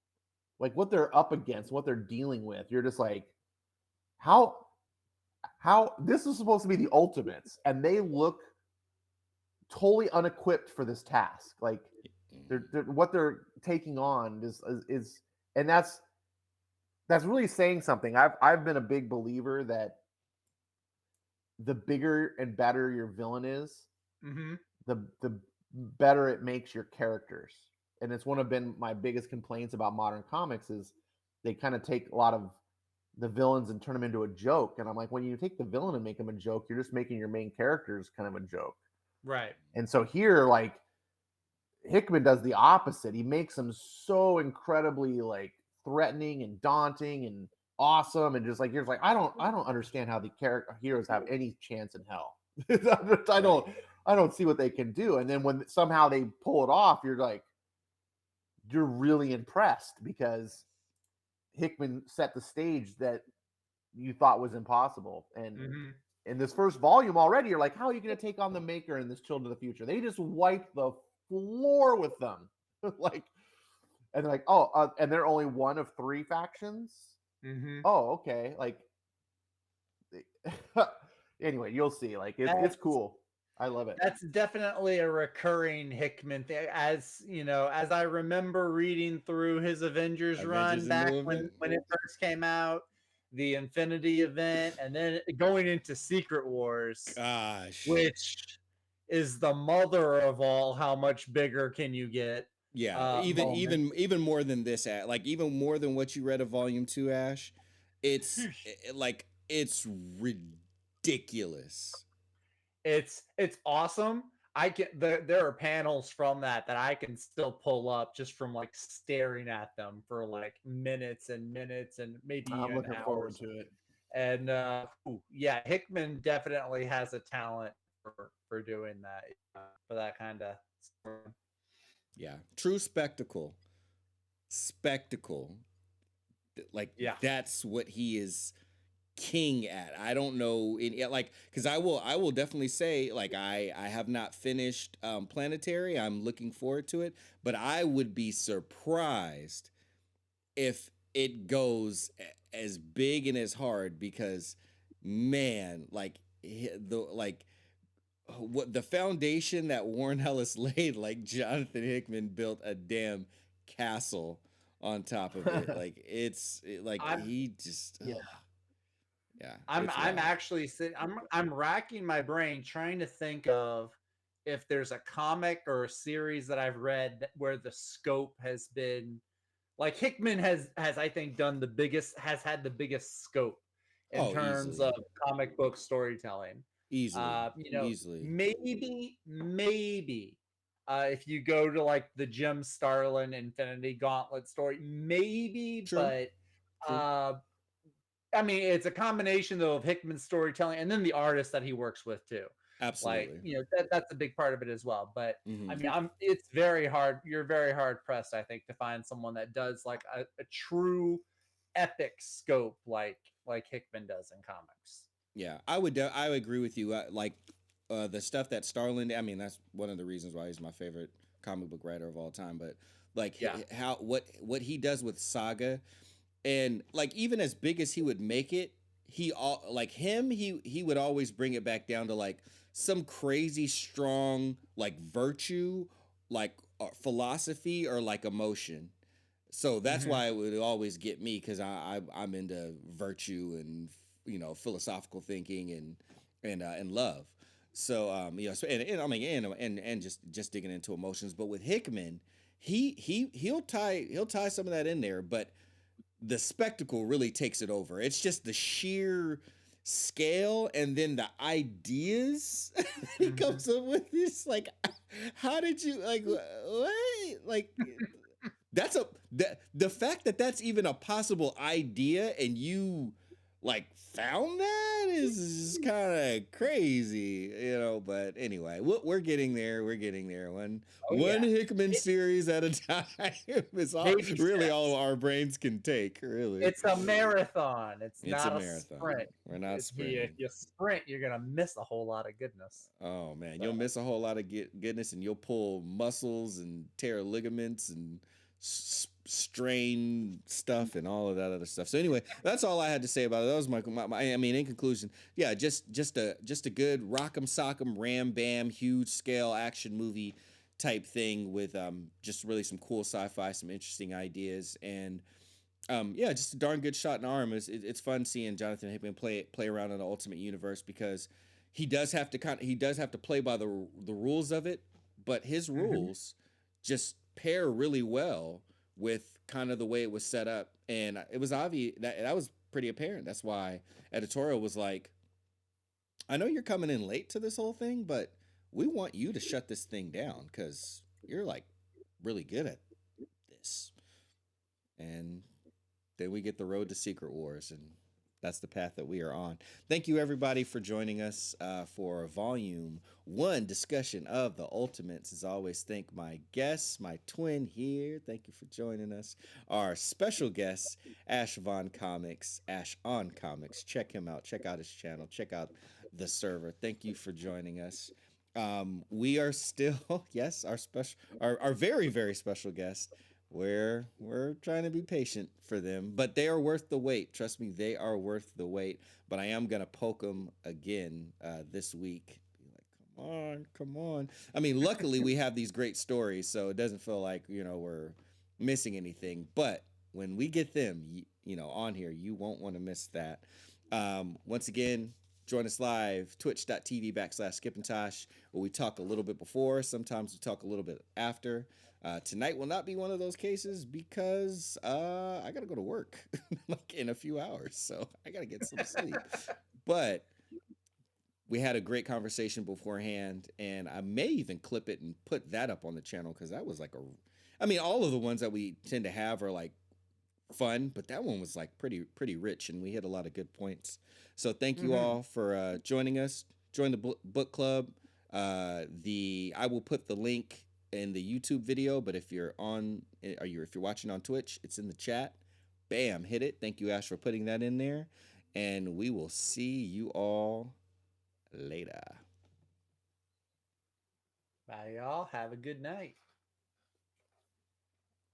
like what they're up against, what they're dealing with. You're just like, how this is supposed to be the ultimates, and they look totally unequipped for this task. Like,
Mhm.
they're what they're taking on is and that's really saying something. I've been a big believer that the bigger and better your villain is,
Mhm.
the better it makes your characters. And it's one of been my biggest complaints about modern comics is they kind of take a lot of the villains and turn them into a joke. And I'm like, when you take the villain and make them a joke, you're just making your main characters kind of a joke.
Right.
And so here, like, Hickman does the opposite. He makes them so incredibly like threatening and daunting and awesome, and just like you're just like, I don't understand how the character heroes have any chance in hell. I
Right.
don't I don't see what they can do. And then when somehow they pull it off, you're like, you're really impressed because Hickman set the stage that you thought was impossible. And
Mhm.
in this first volume already, you're like, how are you going to take on the Maker in this Children of the Future? They just wiped the floor with them. Like, And they're like, oh, and they're only one of 3 factions.
Mm-hmm.
Oh, okay. Like, anyway, you'll see. Like, it's
That's
cool. I love it.
that's definitely a recurring Hickman thing. As you know, as I remember reading through his Avengers run
Avengers a
back
new event.
when it first came out, the Infinity event, and then going into Secret Wars,
Gosh.
which is the mother of all how much bigger can you get
Yeah, even
moment.
even even more than this, like even more than what you read of Volume 2, Ash. Like it's ridiculous.
It's awesome. There are panels from that I can still pull up just from like staring at them for like minutes and minutes and maybe
I'm
even
looking forward
hours.
to it.
And yeah, Hickman definitely has a talent for doing that, for that kind of story.
Yeah, true spectacle. Spectacle. Like
Yeah.
that's what he is king at. I don't know like because I will definitely say like I have not finished Planetary. I'm looking forward to it, but I would be surprised if it goes as big and as hard because man, like the like what the foundation that Warren Ellis laid, like Jonathan Hickman built a damn castle on top of it. Like like
I'm
he just
Yeah.
yeah, it's
I'm
wild.
actually sitting. I'm racking my brain trying to think of if there's a comic or a series that I've read where the scope has been like Hickman has I think done the biggest has had the biggest scope in
Oh,
terms of
easily,
comic book storytelling.
easily,
You know,
easily.
maybe if you go to like the Jim Starlin Infinity Gauntlet story, maybe,
True,
but
true,
uh I mean, it's a combination though of Hickman's storytelling and then the artist that he works with too. Like,
absolutely.
that's a big part of it as well. But I
Hmm.
mean, it's very hard. You're very hard pressed, I think, to find someone that does like a true epic scope like Hickman does in comics.
Yeah, I would agree with you. Like the stuff that Starlin. I mean, that's one of the reasons why he's my favorite comic book writer of all time. But like
Yeah.
how what he does with Saga, and like even as big as he would make it, he all like him. He would always bring it back down to like some crazy strong like virtue, like philosophy or like emotion. So that's
Hmm.
why it would always get me because I'm into virtue and philosophical thinking and love. So and I mean and just digging into emotions. But with Hickman, he'll tie some of that in there, but the spectacle really takes it over. It's just the sheer scale and then the ideas that he
Hmm.
comes up with. It's like, how did you like what like that's the fact that that's even a possible idea and you like found that is just kind of crazy, but anyway, we're getting there. We're getting there.
Oh
One
yeah.
Hickman
It,
series at a time is
baby
really all
steps.
our brains can take, really.
It's a marathon. It's
It's a
not a
marathon.
sprint.
We're not
If
sprinting.
you sprint, you're gonna miss a whole lot of goodness.
Oh man,
So
you'll miss a whole lot of goodness, and you'll pull muscles and tear ligaments and strain stuff and all of that other stuff. So anyway, that's all I had to say about it. That was I mean, in conclusion, yeah, just a good rock'em sock'em ram bam huge scale action movie type thing with just really some cool sci-fi, some interesting ideas, and yeah, just a darn good shot in arm. It's fun seeing Jonathan Hickman play around in the Ultimate Universe because he does have to play by the rules of it, but his
mhm.
rules just pair really well with kind of the way it was set up, and it was obvious that was pretty apparent. That's why editorial was like, "I know you're coming in late to this whole thing, but we want you to shut this thing down because you're like really good at this." And then we get the road to Secret Wars, and that's the path that we are on. Thank you, everybody, for joining us for Volume 1 discussion of the Ultimates. As always, thank my guests, my twin here. Thank you for joining us. Our special guest, Ash Von Comics, Ash on Comics. Check him out. Check out his channel. Check out the server. Thank you for joining us. We are still, yes, our very, very special guest We're trying to be patient for them, but they are worth the wait. Trust me, they are worth the wait. But I am gonna poke them again this week. Be like, come on, come on. I mean, luckily we have these great stories, so it doesn't feel like we're missing anything. But when we get them, on here, you won't want to miss that. Once again, join us live, twitch.tv/Skip and Tosh, where we talk a little bit before. Sometimes we talk a little bit after. Tonight will not be one of those cases because I gotta go to work like in a few hours, so I gotta get some sleep. But we had a great conversation beforehand, and I may even clip it and put that up on the channel because that was like I mean, all of the ones that we tend to have are like fun, but that one was like pretty rich, and we hit a lot of good points. So thank you
Mhm.
all for joining us. Join the book club. I will put the link in the YouTube video, but if you're watching on Twitch, it's in the chat. Bam, hit it. Thank you, Ash, for putting that in there, and we will see you all later.
Bye, y'all. Have a good night.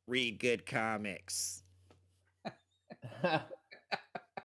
Read good comics.